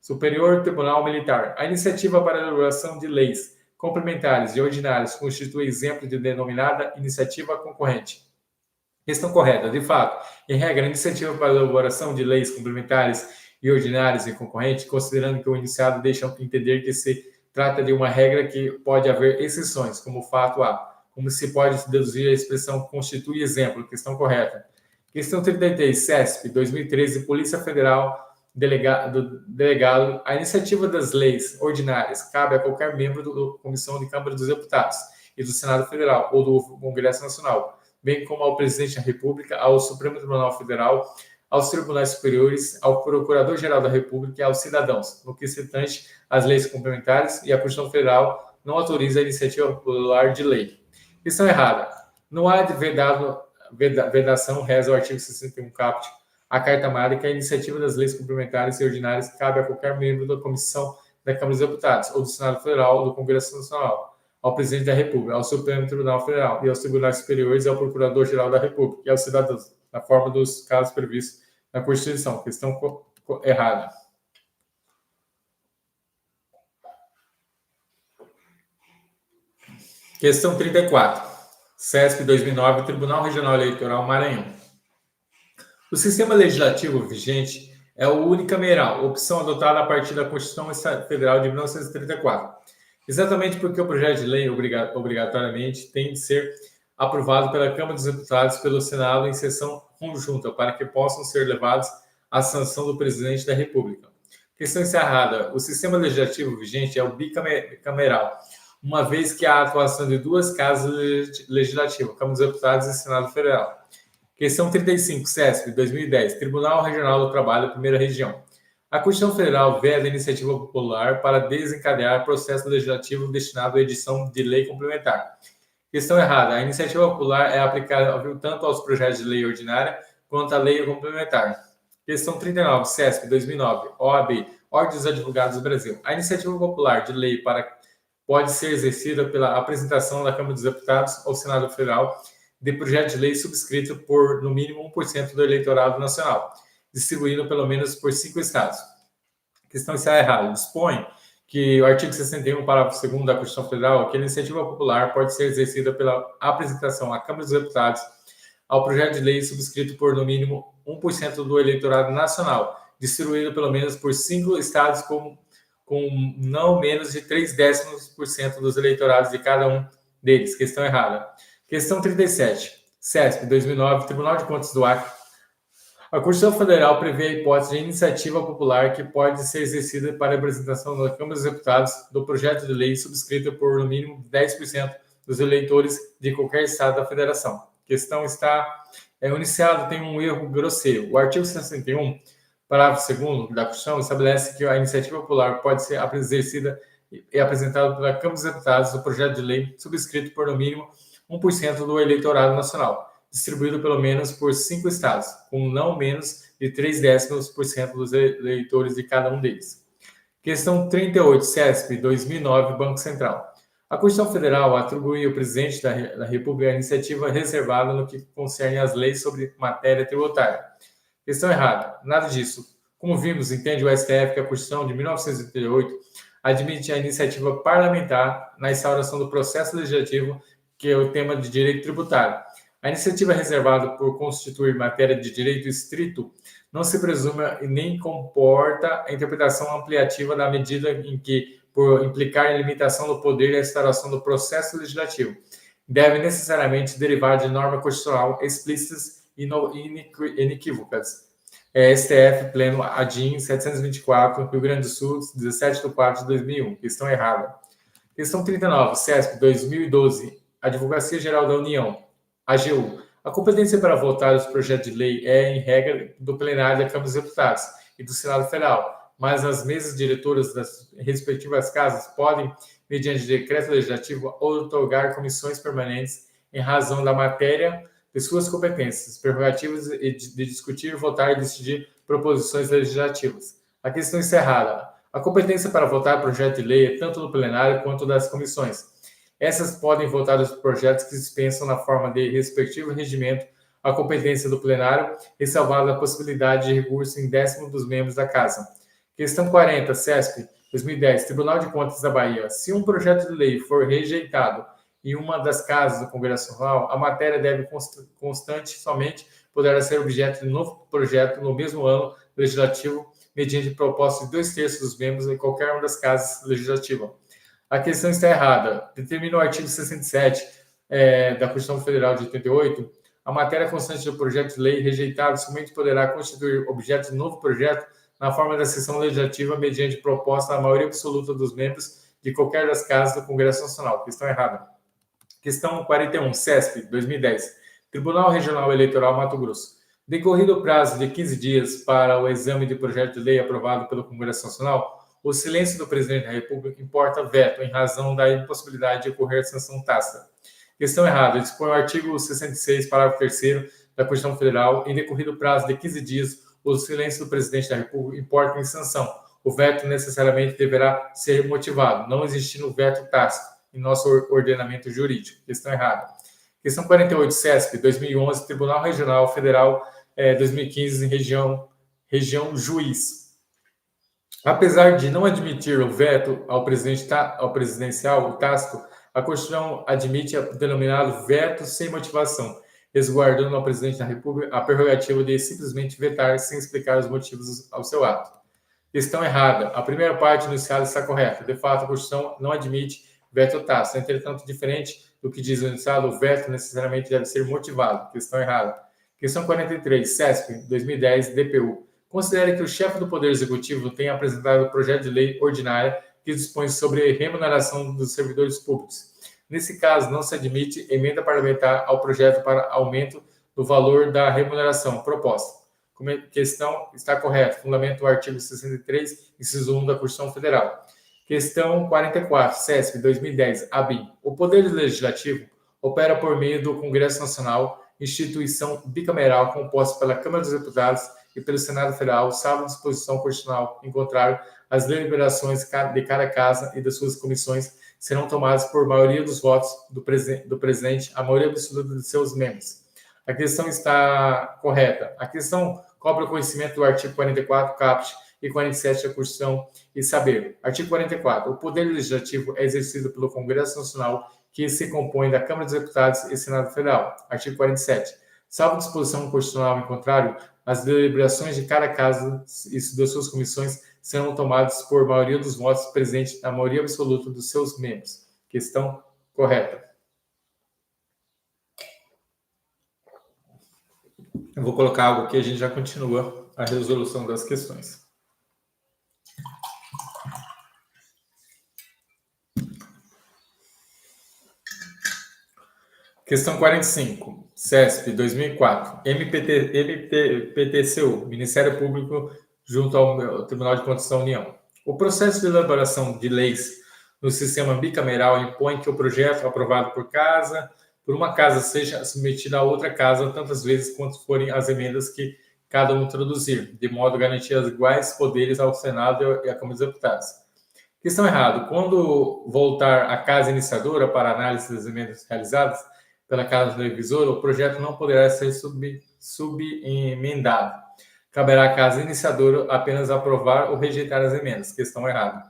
Superior Tribunal Militar. A iniciativa para a elaboração de leis complementares e ordinárias constitui exemplo de denominada iniciativa concorrente. Questão correta. De fato, em regra, a iniciativa para a elaboração de leis complementares e ordinárias e concorrente, considerando que o iniciado deixa entender que se trata de uma regra que pode haver exceções, como o fato A. Como se pode deduzir a expressão constitui exemplo. Questão correta. Questão 33, CESP, 2013, Polícia Federal, delegado. A iniciativa das leis ordinárias cabe a qualquer membro da Comissão de Câmara dos Deputados e do Senado Federal ou do Congresso Nacional, bem como ao Presidente da República, ao Supremo Tribunal Federal, aos tribunais superiores, ao Procurador-Geral da República e aos cidadãos, no que se tange às leis complementares, e a Constituição Federal não autoriza a iniciativa popular de lei. Questão errada. Não há de vedação, reza o artigo 61 caput, a Carta Magna, que a iniciativa das leis complementares e ordinárias cabe a qualquer membro da Comissão da Câmara dos Deputados, ou do Senado Federal, ou do Congresso Nacional, ao Presidente da República, ao Supremo Tribunal Federal, e aos tribunais superiores, e ao Procurador-Geral da República, e aos cidadãos, na forma dos casos previstos na Constituição. Questão errada. Questão 34. CESP 2009, Tribunal Regional Eleitoral Maranhão. O sistema legislativo vigente é o unicameral, opção adotada a partir da Constituição Federal de 1934. Exatamente porque o projeto de lei, obrigatoriamente, tem de ser aprovado pela Câmara dos Deputados e pelo Senado em sessão conjunta, para que possam ser levados à sanção do Presidente da República. Questão encerrada. O sistema legislativo vigente é o bicameral, uma vez que há a atuação de duas casas legislativas, Câmara dos Deputados e Senado Federal. Questão 35, CESP, 2010, Tribunal Regional do Trabalho, Primeira Região. A Constituição Federal veda a iniciativa popular para desencadear processo legislativo destinado à edição de lei complementar. Questão errada. A iniciativa popular é aplicável tanto aos projetos de lei ordinária quanto à lei complementar. Questão 39, CESP, 2009, OAB, Ordem dos Advogados do Brasil. A iniciativa popular de lei pode ser exercida pela apresentação da Câmara dos Deputados ao Senado Federal de projeto de lei subscrito por, no mínimo, 1% do eleitorado nacional, distribuído pelo menos por 5 estados. Questão está errada. Dispõe que o artigo 61, parágrafo 2º da Constituição Federal, que a iniciativa popular pode ser exercida pela apresentação à Câmara dos Deputados ao projeto de lei subscrito por, no mínimo, 1% do eleitorado nacional, distribuído pelo menos por 5 estados com não menos de 0,3% dos eleitorados de cada um deles. Questão errada. Questão 37. CESP, 2009, Tribunal de Contas do Acre. A Constituição Federal prevê a hipótese de iniciativa popular que pode ser exercida para a apresentação na Câmara dos Deputados do projeto de lei subscrita por, no mínimo, 10% dos eleitores de qualquer estado da federação. A questão está iniciado, tem um erro grosseiro. O artigo 61, parágrafo 2º da Constituição, estabelece que a iniciativa popular pode ser exercida e apresentada pela Câmara dos Deputados do projeto de lei subscrito por, no mínimo, 1% do eleitorado nacional, distribuído pelo menos por 5 estados, com não menos de 0,3% dos eleitores de cada um deles. Questão 38, CESP, 2009, Banco Central. A Constituição Federal atribui ao presidente da República a iniciativa reservada no que concerne às leis sobre matéria tributária. Questão errada. Nada disso. Como vimos, entende o STF que a Constituição de 1988 admite a iniciativa parlamentar na instauração do processo legislativo, que é o tema de direito tributário. A iniciativa reservada por constituir matéria de direito estrito não se presume e nem comporta a interpretação ampliativa da medida em que, por implicar em limitação do poder e a instauração do processo legislativo, deve necessariamente derivar de norma constitucional explícitas e inequívocas. STF, Pleno ADIM 724, Rio Grande do Sul, 17/4/2001. Questão errada. Questão 39, CESP, 2012, Advocacia Geral da União, AGU. A competência para votar os projetos de lei é, em regra, do plenário da Câmara dos Deputados e do Senado Federal, mas as mesas diretoras das respectivas casas podem, mediante decreto legislativo, outorgar comissões permanentes em razão da matéria de suas competências, prerrogativas de discutir, votar e decidir proposições legislativas. A questão encerrada. A competência para votar projeto de lei é tanto do plenário quanto das comissões. Essas podem votar os projetos que dispensam na forma de respectivo regimento a competência do plenário, ressalvada a possibilidade de recurso em 10º dos membros da Casa. Questão 40, CESP, 2010, Tribunal de Contas da Bahia. Se um projeto de lei for rejeitado em uma das casas do Congresso Nacional, a matéria deve constante somente poderá ser objeto de novo projeto no mesmo ano legislativo, mediante proposta de 2/3 dos membros em qualquer uma das casas legislativas. A questão está errada. Determina o artigo 67 da Constituição Federal de 88, a matéria constante do projeto de lei rejeitado somente poderá constituir objeto de novo projeto na forma da sessão legislativa mediante proposta da maioria absoluta dos membros de qualquer das casas do Congresso Nacional. Questão errada. Questão 41, CESP, 2010, Tribunal Regional Eleitoral Mato Grosso. Decorrido o prazo de 15 dias para o exame de projeto de lei aprovado pelo Congresso Nacional, o silêncio do presidente da República importa veto em razão da impossibilidade de ocorrer sanção tácita. Questão errada. Dispõe o artigo 66, parágrafo 3º da Constituição Federal, em decorrido o prazo de 15 dias, o silêncio do presidente da República importa em sanção. O veto necessariamente deverá ser motivado, não existindo veto tácito em nosso ordenamento jurídico. Questão errada. Questão 48, CESP, 2011, Tribunal Regional Federal, 2015, região Juiz. Apesar de não admitir o veto ao presidencial, o tácito, a Constituição admite o denominado veto sem motivação, resguardando ao presidente da República a prerrogativa de simplesmente vetar sem explicar os motivos ao seu ato. Questão errada. A primeira parte do enunciado está correta. De fato, a Constituição não admite veto tácito. Entretanto, diferente do que diz o enunciado, o veto necessariamente deve ser motivado. Questão errada. Questão 43, CESP, 2010, DPU. Considere que o chefe do Poder Executivo tenha apresentado o projeto de lei ordinária que dispõe sobre remuneração dos servidores públicos. Nesse caso, não se admite emenda parlamentar ao projeto para aumento do valor da remuneração proposta. Questão está correta. Fundamento do artigo 63, inciso 1 da Constituição Federal. Questão 44, CESP, 2010, ABIN. O Poder Legislativo opera por meio do Congresso Nacional, instituição bicameral composta pela Câmara dos Deputados e pelo Senado Federal, salvo disposição constitucional. Em contrário, as deliberações de cada casa e das suas comissões serão tomadas por maioria dos votos do presidente, a maioria absoluta de seus membros. A questão está correta. A questão cobra o conhecimento do artigo 44, caput, e 47 da Constituição e saber. Artigo 44. O Poder Legislativo é exercido pelo Congresso Nacional, que se compõe da Câmara dos Deputados e Senado Federal. Artigo 47. Salvo disposição constitucional em contrário, as deliberações de cada caso e das suas comissões serão tomadas por maioria dos votos presentes na maioria absoluta dos seus membros. Questão correta. Eu vou colocar algo aqui, a gente já continua a resolução das questões. Questão 45, CESP 2004, MPTCU, Ministério Público junto ao Tribunal de Contas da União. O processo de elaboração de leis no sistema bicameral impõe que o projeto aprovado por uma casa seja submetido a outra casa tantas vezes quanto forem as emendas que cada um introduzir, de modo a garantir os iguais poderes ao Senado e à Câmara dos Deputados. Questão errada. Quando voltar à casa iniciadora para análise das emendas realizadas pela Casa Revisora, o projeto não poderá ser subemendado. Caberá à Casa Iniciadora apenas aprovar ou rejeitar as emendas. Questão errada.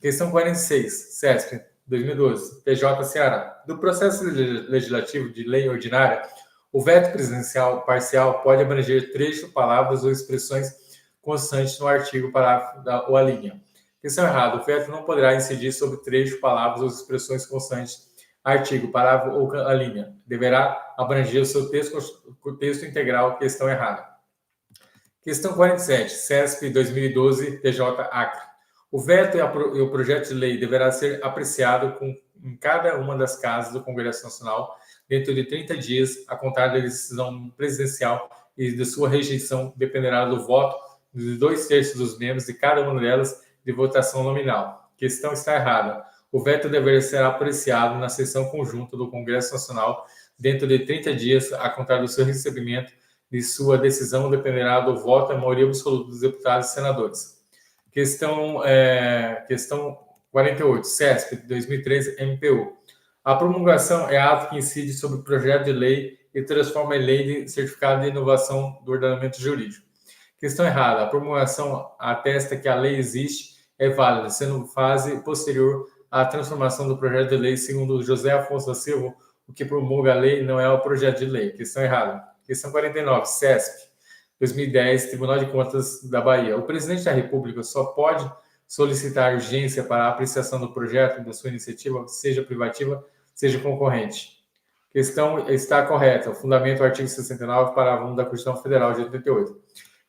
Questão 46, CESP 2012, TJ Ceará. Do processo legislativo de lei ordinária, o veto presidencial parcial pode abranger trecho, palavras ou expressões constantes no artigo, parágrafo ou a linha. Questão errada. O veto não poderá incidir sobre trecho, palavras ou expressões constantes, artigo, parágrafo ou a linha. Deverá abranger o seu texto integral. Questão errada. Questão 47, CESP 2012, TJ Acre. O veto e o projeto de lei deverá ser apreciado em cada uma das casas do Congresso Nacional dentro de 30 dias, a contar da decisão presidencial, e de sua rejeição dependerá do voto de 2/3 dos membros de cada uma delas de votação nominal. Questão está errada. O veto deverá ser apreciado na sessão conjunta do Congresso Nacional dentro de 30 dias, a contar do seu recebimento, de sua decisão dependerá do voto da maioria absoluta dos deputados e senadores. Questão 48, CESP 2013, MPU. A promulgação é ato que incide sobre o projeto de lei e transforma em lei de certificado de inovação do ordenamento jurídico. Questão errada. A promulgação atesta que a lei existe, é válida, sendo fase posterior à transformação do projeto de lei, segundo José Afonso da Silva, o que promulga a lei não é o projeto de lei. Questão errada. Questão 49, CESP 2010, Tribunal de Contas da Bahia. O presidente da República só pode solicitar urgência para a apreciação do projeto da sua iniciativa, seja privativa, seja concorrente. Questão está correta. O fundamento do artigo 69, parágrafo 1 da Constituição Federal de 88.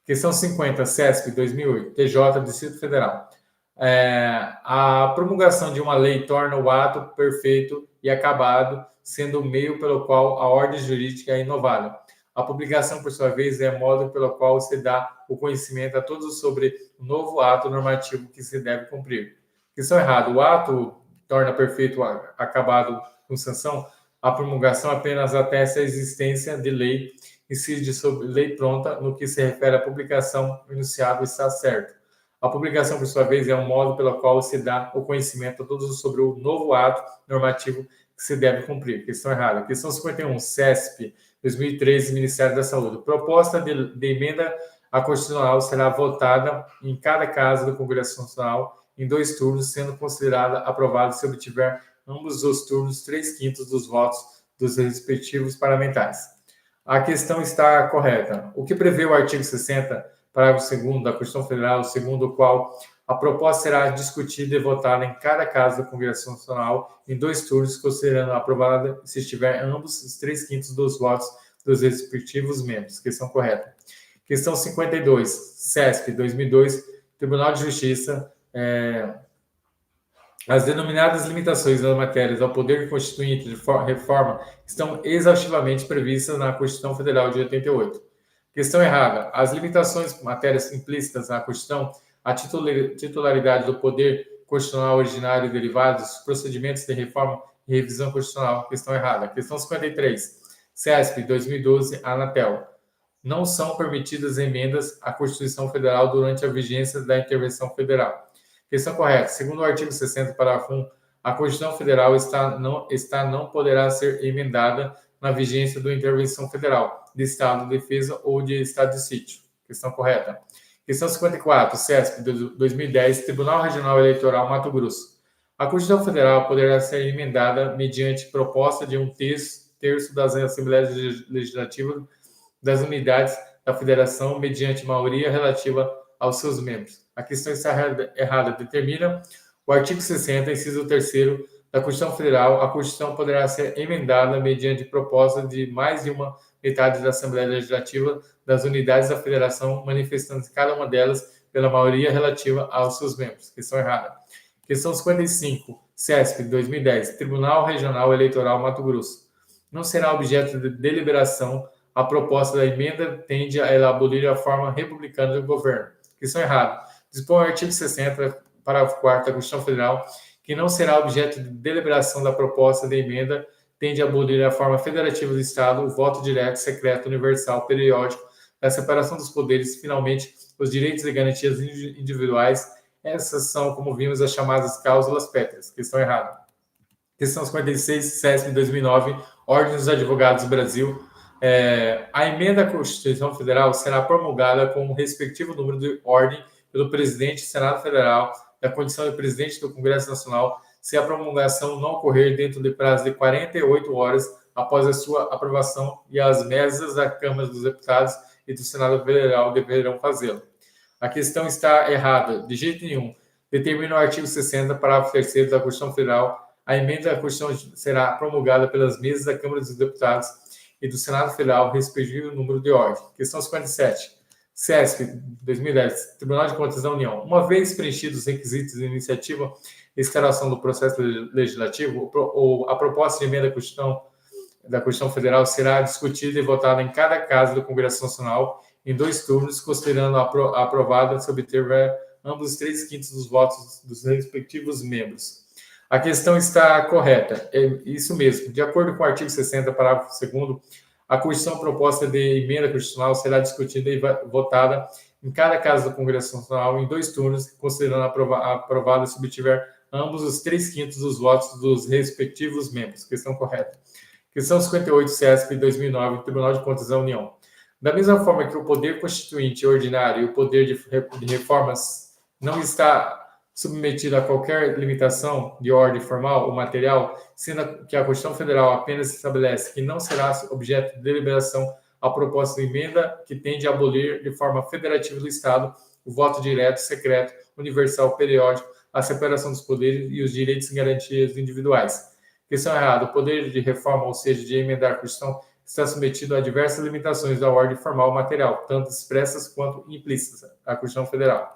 Questão 50, CESP 2008, TJ, Distrito Federal. A promulgação de uma lei torna o ato perfeito e acabado, sendo o meio pelo qual a ordem jurídica é inovada. A publicação, por sua vez, é modo pelo qual se dá o conhecimento a todos sobre o novo ato normativo que se deve cumprir. Questão errada. O ato torna perfeito acabado com sanção. A promulgação apenas atesta a existência de lei, incide sobre lei pronta no que se refere à publicação. O enunciado está certo. A publicação, por sua vez, é um modo pelo qual se dá o conhecimento a todos sobre o novo ato normativo que se deve cumprir. Questão errada. Questão 51, CESP 2013, Ministério da Saúde. Proposta de emenda à Constitucional será votada em cada casa do Congresso Nacional em 2 turnos, sendo considerada aprovada se obtiver ambos os turnos 3/5 dos votos dos respectivos parlamentares. A questão está correta. O que prevê o artigo 60, parágrafo 2º da Constituição Federal, segundo o qual a proposta será discutida e votada em cada casa do Congresso Nacional em 2 turnos, considerando aprovada se estiver ambos os 3/5 dos votos dos respectivos membros. Questão correta. Questão 52, CESP 2002, Tribunal de Justiça. As denominadas limitações das matérias ao poder constituinte de reforma estão exaustivamente previstas na Constituição Federal de 88. Questão errada. As limitações matérias implícitas na Constituição, a titularidade do poder constitucional originário e derivados, procedimentos de reforma e revisão constitucional. Questão errada. Questão 53. CESP 2012, Anatel. Não são permitidas emendas à Constituição Federal durante a vigência da intervenção federal. Questão correta. Segundo o artigo 60, parágrafo 1, a Constituição Federal não poderá ser emendada na vigência da intervenção federal, de estado de defesa ou de estado de sítio. Questão correta. Questão 54, CESP, 2010, Tribunal Regional Eleitoral Mato Grosso. A Constituição Federal poderá ser emendada mediante proposta de um terço das Assembleias Legislativas das unidades da Federação mediante maioria relativa aos seus membros. A questão está errada. Determina o artigo 60, inciso 3º da Constituição Federal. A Constituição poderá ser emendada mediante proposta de mais de uma metade da Assembleia Legislativa das unidades da Federação, manifestando cada uma delas pela maioria relativa aos seus membros. Questão errada. Questão 55, CESP, 2010, Tribunal Regional Eleitoral Mato Grosso. Não será objeto de deliberação. A proposta da emenda tende a abolir a forma republicana do governo. Questão errada. Dispõe o artigo 60, parágrafo 4º da Constituição Federal, que não será objeto de deliberação da proposta de emenda tende a abolir a forma federativa do Estado, o voto direto, secreto, universal, periódico, a separação dos poderes, finalmente, os direitos e garantias individuais. Essas são, como vimos, as chamadas cláusulas pétreas. Questão errada. Questão 56, CESP 2009, Ordem dos Advogados do Brasil. A emenda à Constituição Federal será promulgada com o respectivo número de ordem pelo presidente do Senado Federal, da condição de presidente do Congresso Nacional, se a promulgação não ocorrer dentro de prazo de 48 horas após a sua aprovação, e as mesas da Câmara dos Deputados e do Senado Federal deverão fazê-lo. A questão está errada, de jeito nenhum. Determina o artigo 60, parágrafo 3º da Constituição Federal. A emenda à Constituição será promulgada pelas mesas da Câmara dos Deputados e do Senado Federal, respectivo número de ordem. Questão 57. CESP, 2010, Tribunal de Contas da União. Uma vez preenchidos os requisitos de iniciativa e instalação do processo legislativo, a proposta de emenda da Constituição Federal será discutida e votada em cada casa do Congresso Nacional em 2 turnos, considerando a aprovada se obter ambos os 3/5 dos votos dos respectivos membros. A questão está correta, é isso mesmo. De acordo com o artigo 60, parágrafo 2º, a Constituição proposta de emenda constitucional será discutida e votada em cada casa do Congresso Nacional em 2 turnos, considerando aprovada se obtiver ambos os 3/5 dos votos dos respectivos membros. Questão correta. Questão 58, CESP, 2009, Tribunal de Contas da União. Da mesma forma que o poder constituinte ordinário e o poder de reformas não está submetido a qualquer limitação de ordem formal ou material, sendo que a Constituição Federal apenas estabelece que não será objeto de deliberação a proposta de emenda que tende a abolir de forma federativa do Estado o voto direto, secreto, universal, periódico, a separação dos poderes e os direitos e garantias individuais. Questão errada. O poder de reforma, ou seja, de emendar a Constituição, está submetido a diversas limitações da ordem formal material, tanto expressas quanto implícitas, à Constituição Federal.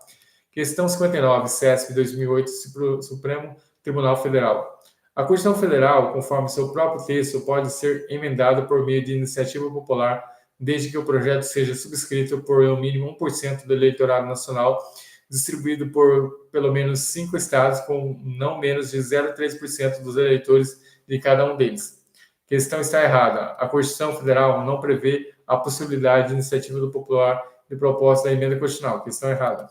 Questão 59, CESP 2008, Supremo Tribunal Federal. A Constituição Federal, conforme seu próprio texto, pode ser emendada por meio de iniciativa popular, desde que o projeto seja subscrito por no mínimo 1% do eleitorado nacional, distribuído por pelo menos 5 estados, com não menos de 0,3% dos eleitores de cada um deles. Questão está errada. A Constituição Federal não prevê a possibilidade de iniciativa do popular de proposta da emenda constitucional. Questão errada.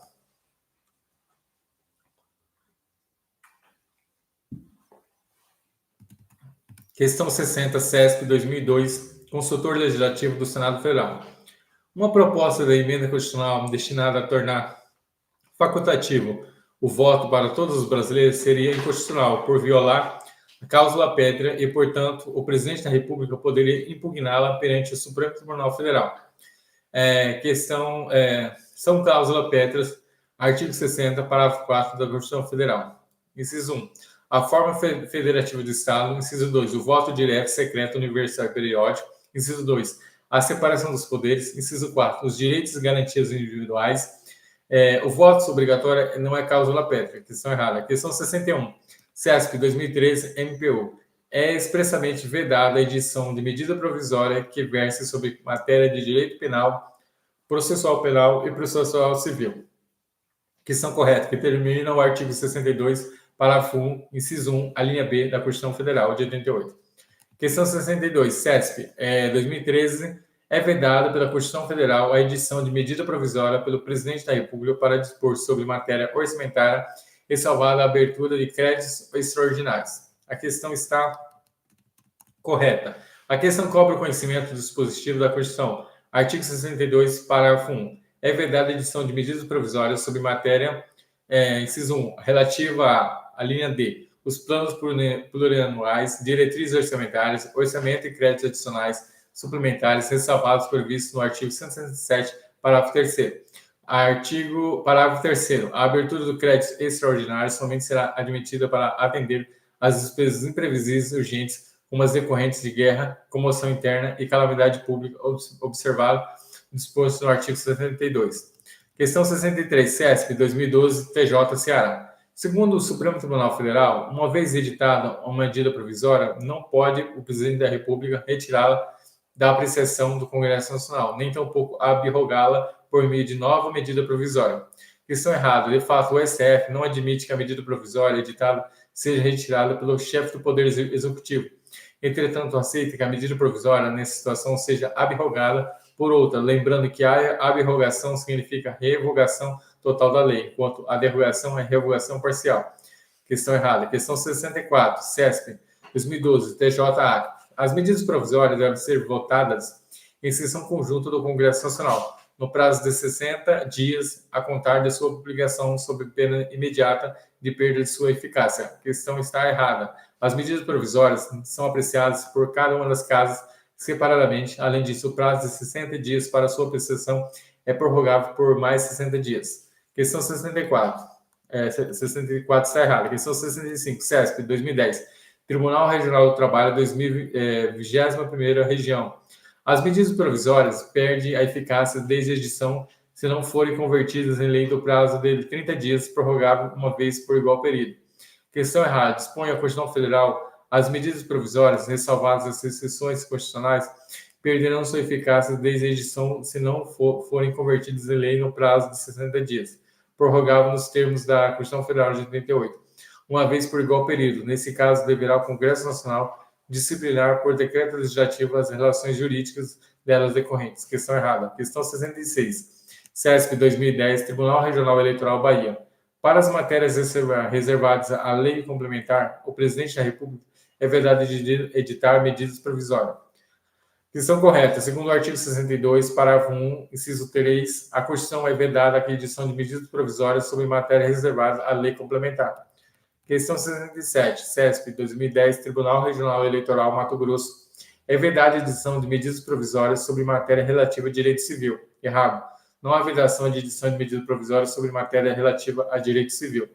Questão 60, CESP 2002, Consultor Legislativo do Senado Federal. Uma proposta da emenda constitucional destinada a tornar facultativo o voto para todos os brasileiros seria inconstitucional por violar a cláusula pétrea e, portanto, o presidente da República poderia impugná-la perante o Supremo Tribunal Federal. São cláusulas pétreas, artigo 60, parágrafo 4 da Constituição Federal. Inciso 1. A forma federativa do Estado. Inciso 2. O voto direto, secreto, universal e periódico. Inciso 2. A separação dos poderes. Inciso 4. Os direitos e garantias individuais. O voto obrigatório não é cláusula pétrea. Questão errada. Questão 61. CESP 2013, MPU. É expressamente vedada a edição de medida provisória que verse sobre matéria de direito penal, processual penal e processual civil. Questão correta, que termina o artigo 62, parágrafo 1, inciso 1, a linha B da Constituição Federal de 88. Questão 62, CESP 2013, é vedada pela Constituição Federal a edição de medida provisória pelo Presidente da República para dispor sobre matéria orçamentária e salvar a abertura de créditos extraordinários. A questão está correta. A questão cobra o conhecimento do dispositivo da Constituição. Artigo 62, parágrafo 1. é vedada a edição de medidas provisórias sobre matéria, inciso 1, relativa à linha D, os planos plurianuais, diretrizes orçamentárias, orçamento e créditos adicionais suplementares ressalvados previstos no artigo 167, parágrafo 3º. Parágrafo 3º. A abertura do crédito extraordinário somente será admitida para atender às despesas imprevisíveis urgentes, como as decorrentes de guerra, comoção interna e calamidade pública, observado disposto no artigo 72. Questão 63, CESP 2012, TJ Ceará. Segundo o Supremo Tribunal Federal, uma vez editada uma medida provisória, não pode o presidente da República retirá-la da apreciação do Congresso Nacional, nem tampouco abrogá-la por meio de nova medida provisória. Questão errada. De fato, o STF não admite que a medida provisória editada seja retirada pelo chefe do Poder Executivo. Entretanto, aceita que a medida provisória, nessa situação, seja abrogada por outra, lembrando que a abrogação significa revogação total da lei, enquanto a derrogação é revogação parcial. Questão errada. Questão 64, CESP 2012, TJ-Acre. As medidas provisórias devem ser votadas em sessão conjunta do Congresso Nacional, no prazo de 60 dias a contar de sua publicação, sob pena imediata de perda de sua eficácia. A questão está errada. As medidas provisórias são apreciadas por cada uma das casas separadamente. Além disso, o prazo de 60 dias para sua apreciação é prorrogável por mais 60 dias. Questão 64. 64 está errada. Questão 65. CESP 2010. Tribunal Regional do Trabalho 21ª Região. As medidas provisórias perdem a eficácia desde a edição se não forem convertidas em lei do prazo de 30 dias, prorrogável uma vez por igual período. Questão errada. Dispõe a Constituição Federal as medidas provisórias, ressalvadas as exceções constitucionais, perderão sua eficácia desde a edição se não forem convertidas em lei no prazo de 60 dias, prorrogável nos termos da Constituição Federal de 88, uma vez por igual período. Nesse caso, deverá o Congresso Nacional disciplinar por decreto legislativo as relações jurídicas delas decorrentes. Questão errada. Questão 66. CESP 2010, Tribunal Regional Eleitoral Bahia. Para as matérias reservadas à lei complementar, o presidente da República é vedado de editar medidas provisórias. Questão correta. Segundo o artigo 62, parágrafo 1, inciso 3, a Constituição é vedada a edição de medidas provisórias sobre matéria reservada à lei complementar. Questão 67, CESP 2010, Tribunal Regional Eleitoral Mato Grosso, é vedada a edição de medidas provisórias sobre matéria relativa a direito civil. Errado. Não há vedação de edição de medidas provisórias sobre matéria relativa a direito civil.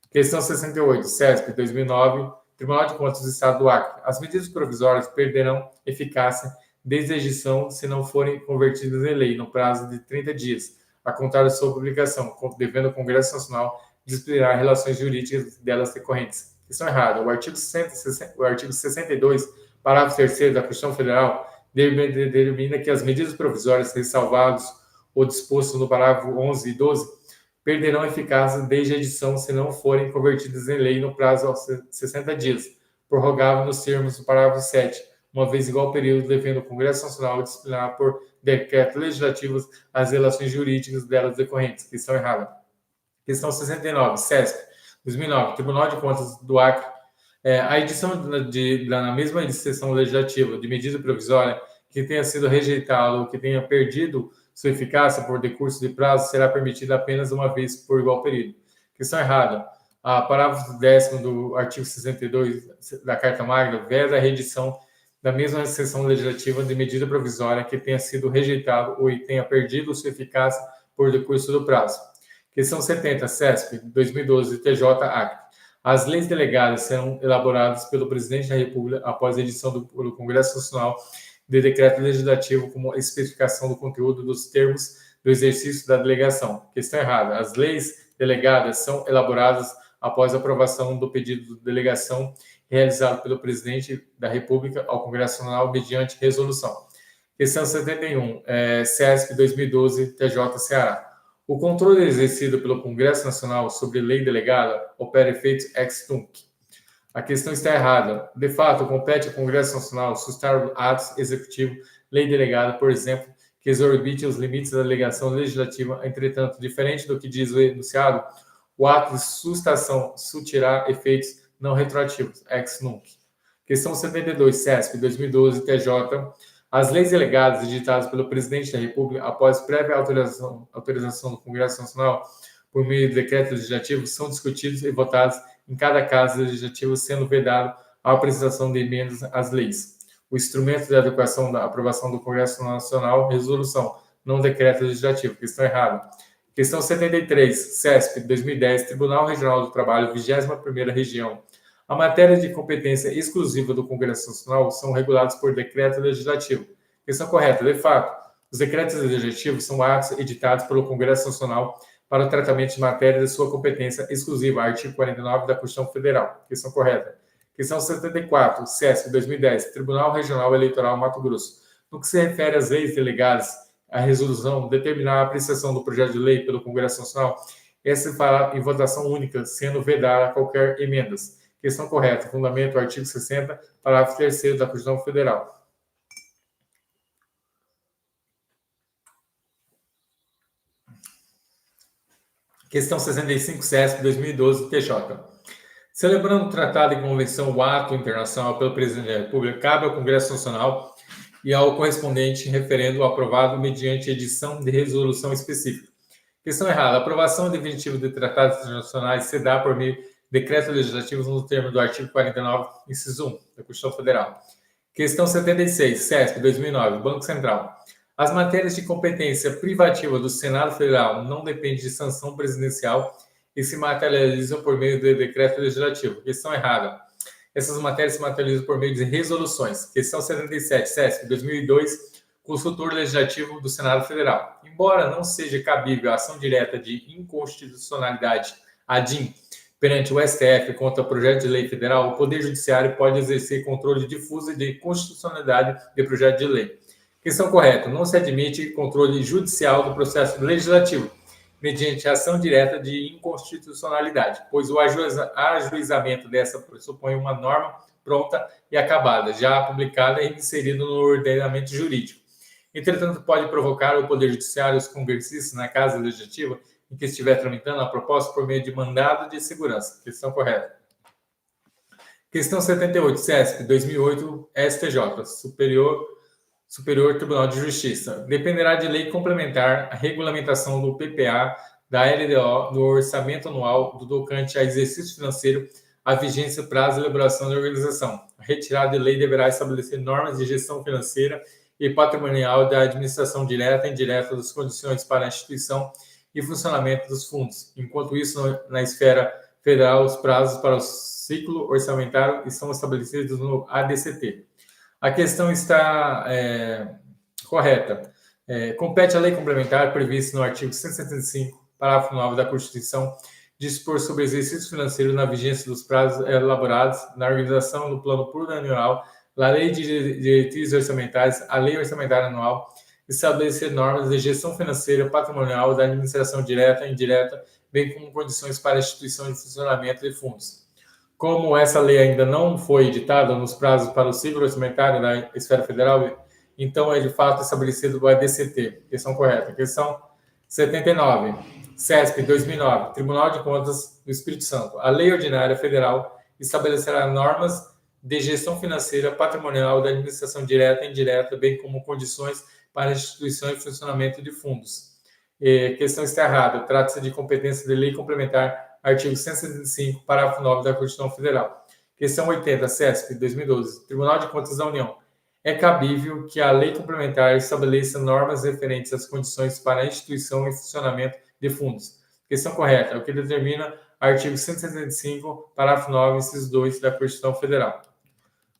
Questão 68, CESP 2009, Tribunal de Contas do Estado do Acre. As medidas provisórias perderão eficácia desde a edição se não forem convertidas em lei no prazo de 30 dias, a contar de sua publicação, devendo o Congresso Nacional disciplinar relações jurídicas delas decorrentes. Questão errada. O artigo 62, parágrafo 3º da Constituição Federal, determina que as medidas provisórias ressalvadas ou disposto no parágrafo 11 e 12 perderão eficácia desde a edição se não forem convertidas em lei no prazo de 60 dias, prorrogável nos termos do parágrafo 7, uma vez igual período, devendo o Congresso Nacional disciplinar por decreto legislativo as relações jurídicas delas decorrentes. Questão errada. Questão 69, CESP 2009, Tribunal de Contas do Acre. A edição na mesma sessão legislativa de medida provisória que tenha sido rejeitada ou que tenha perdido sua eficácia por decurso de prazo será permitida apenas uma vez por igual período. Questão errada. Parágrafo 10º do artigo 62 da Carta Magna veda a reedição da mesma sessão legislativa de medida provisória que tenha sido rejeitado ou tenha perdido sua eficácia por decurso do prazo. Questão 70, CESP 2012, TJ-Acre. As leis delegadas serão elaboradas pelo Presidente da República após a edição do Congresso Nacional de decreto legislativo como especificação do conteúdo dos termos do exercício da delegação. Questão errada. As leis delegadas são elaboradas após a aprovação do pedido de delegação realizado pelo Presidente da República ao Congresso Nacional mediante resolução. Questão 71, CESP 2012, TJ Ceará. O controle exercido pelo Congresso Nacional sobre lei delegada opera efeitos ex tunc. A questão está errada. De fato, compete ao Congresso Nacional sustar atos executivos, lei delegada, por exemplo, que exorbite os limites da delegação legislativa. Entretanto, diferente do que diz o enunciado, o ato de sustação surtirá efeitos não retroativos, ex nunc. Questão 72, CESP 2012, TJ As leis delegadas editadas pelo Presidente da República após prévia autorização do Congresso Nacional por meio de decreto legislativo são discutidos e votados em cada caso legislativo, sendo vedado a apresentação de emendas às leis. O instrumento de adequação da aprovação do Congresso Nacional, resolução, não decreto legislativo. Questão errada. Questão 73, CESP, 2010, Tribunal Regional do Trabalho, 21ª Região. A matéria de competência exclusiva do Congresso Nacional são reguladas por decreto legislativo. Questão correta. De fato, os decretos legislativos são atos editados pelo Congresso Nacional para o tratamento de matéria de sua competência exclusiva, artigo 49 da Constituição Federal. Questão correta. Questão 74, CESP, 2010, Tribunal Regional Eleitoral Mato Grosso. No que se refere às leis delegadas, a resolução determinar a apreciação do projeto de lei pelo Congresso Nacional, essa se fará em votação única, sendo vedada qualquer emendas. Questão correta. Fundamento, artigo 60, parágrafo 3º da Constituição Federal. Questão 65, CESP, 2012, TJ. Celebrando o tratado e convenção ou ato internacional pelo Presidente da República, cabe ao Congresso Nacional e ao correspondente referendo aprovado mediante edição de resolução específica. Questão errada. A aprovação definitiva de tratados internacionais se dá por meio de decreto legislativo no termo do artigo 49, inciso 1, da Constituição Federal. Questão 76, CESP, 2009, Banco Central. As matérias de competência privativa do Senado Federal não dependem de sanção presidencial e se materializam por meio de decreto legislativo. Questão errada. Essas matérias se materializam por meio de resoluções. Questão 77, CESP, 2002, consultor legislativo do Senado Federal. Embora não seja cabível a ação direta de inconstitucionalidade, ADIM, perante o STF contra o projeto de lei federal, o Poder Judiciário pode exercer controle difuso de constitucionalidade de projeto de lei. Questão correta. Não se admite controle judicial do processo legislativo, mediante ação direta de inconstitucionalidade, pois o ajuizamento dessa pressupõe uma norma pronta e acabada, já publicada e inserida no ordenamento jurídico. Entretanto, pode provocar o Poder Judiciário os congressistas na Casa Legislativa em que estiver tramitando a proposta por meio de mandado de segurança. Questão correta. Questão 78, CESP, 2008, STJ, Superior Tribunal de Justiça. Dependerá de lei complementar a regulamentação do PPA, da LDO, do orçamento anual, do tocante a exercício financeiro, a vigência, prazo de elaboração da organização. A retirada de lei deverá estabelecer normas de gestão financeira e patrimonial da administração direta e indireta das condições para a instituição e funcionamento dos fundos. Enquanto isso, na esfera federal, os prazos para o ciclo orçamentário estão estabelecidos no ADCT. A questão está correta. Compete à lei complementar prevista no artigo 175, parágrafo 9 da Constituição, dispor sobre exercício financeiro na vigência dos prazos elaborados na organização do plano plurianual, a lei de diretrizes orçamentárias, a lei orçamentária anual, estabelecer normas de gestão financeira patrimonial da administração direta e indireta, bem como condições para a instituição de funcionamento de fundos. Como essa lei ainda não foi editada nos prazos para o ciclo orçamentário da esfera federal, então é de fato estabelecido o ADCT. Questão correta. Questão 79. CESP, 2009. Tribunal de Contas do Espírito Santo. A Lei Ordinária Federal estabelecerá normas de gestão financeira patrimonial da administração direta e indireta, bem como condições para a instituição e funcionamento de fundos. Questão está errada. Trata-se de competência de lei complementar, artigo 175, parágrafo 9 da Constituição Federal. Questão 80, CESP, 2012. Tribunal de Contas da União. É cabível que a lei complementar estabeleça normas referentes às condições para a instituição e funcionamento de fundos. Questão correta. É o que determina artigo 175, parágrafo 9, inciso 2 da Constituição Federal.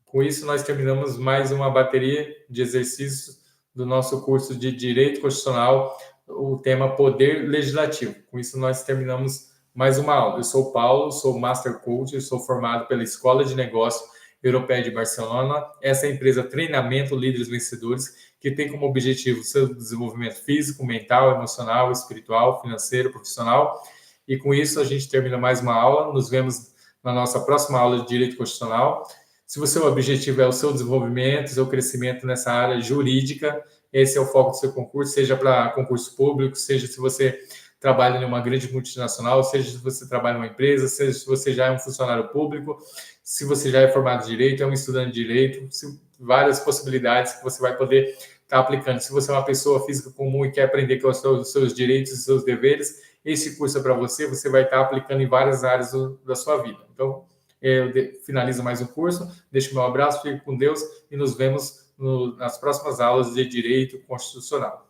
Com isso, nós terminamos mais uma bateria de exercícios do nosso curso de Direito Constitucional, o tema Poder Legislativo. Com isso, nós terminamos mais uma aula. Eu sou o Paulo, sou Master Coach, sou formado pela Escola de Negócios Europeia de Barcelona. Essa é a empresa Treinamento Líderes Vencedores, que tem como objetivo o seu desenvolvimento físico, mental, emocional, espiritual, financeiro, profissional. E com isso, a gente termina mais uma aula. Nos vemos na nossa próxima aula de Direito Constitucional. Se o seu objetivo é o seu desenvolvimento, o seu crescimento nessa área jurídica, esse é o foco do seu concurso, seja para concurso público, seja se você trabalha em uma grande multinacional, seja se você trabalha em uma empresa, seja se você já é um funcionário público, se você já é formado em direito, é um estudante de direito, várias possibilidades que você vai poder estar aplicando. Se você é uma pessoa física comum e quer aprender com os seus direitos e seus deveres, esse curso é para você, você vai estar aplicando em várias áreas da sua vida. Então, eu finalizo mais um curso, deixo meu abraço, fique com Deus e nos vemos nas próximas aulas de Direito Constitucional.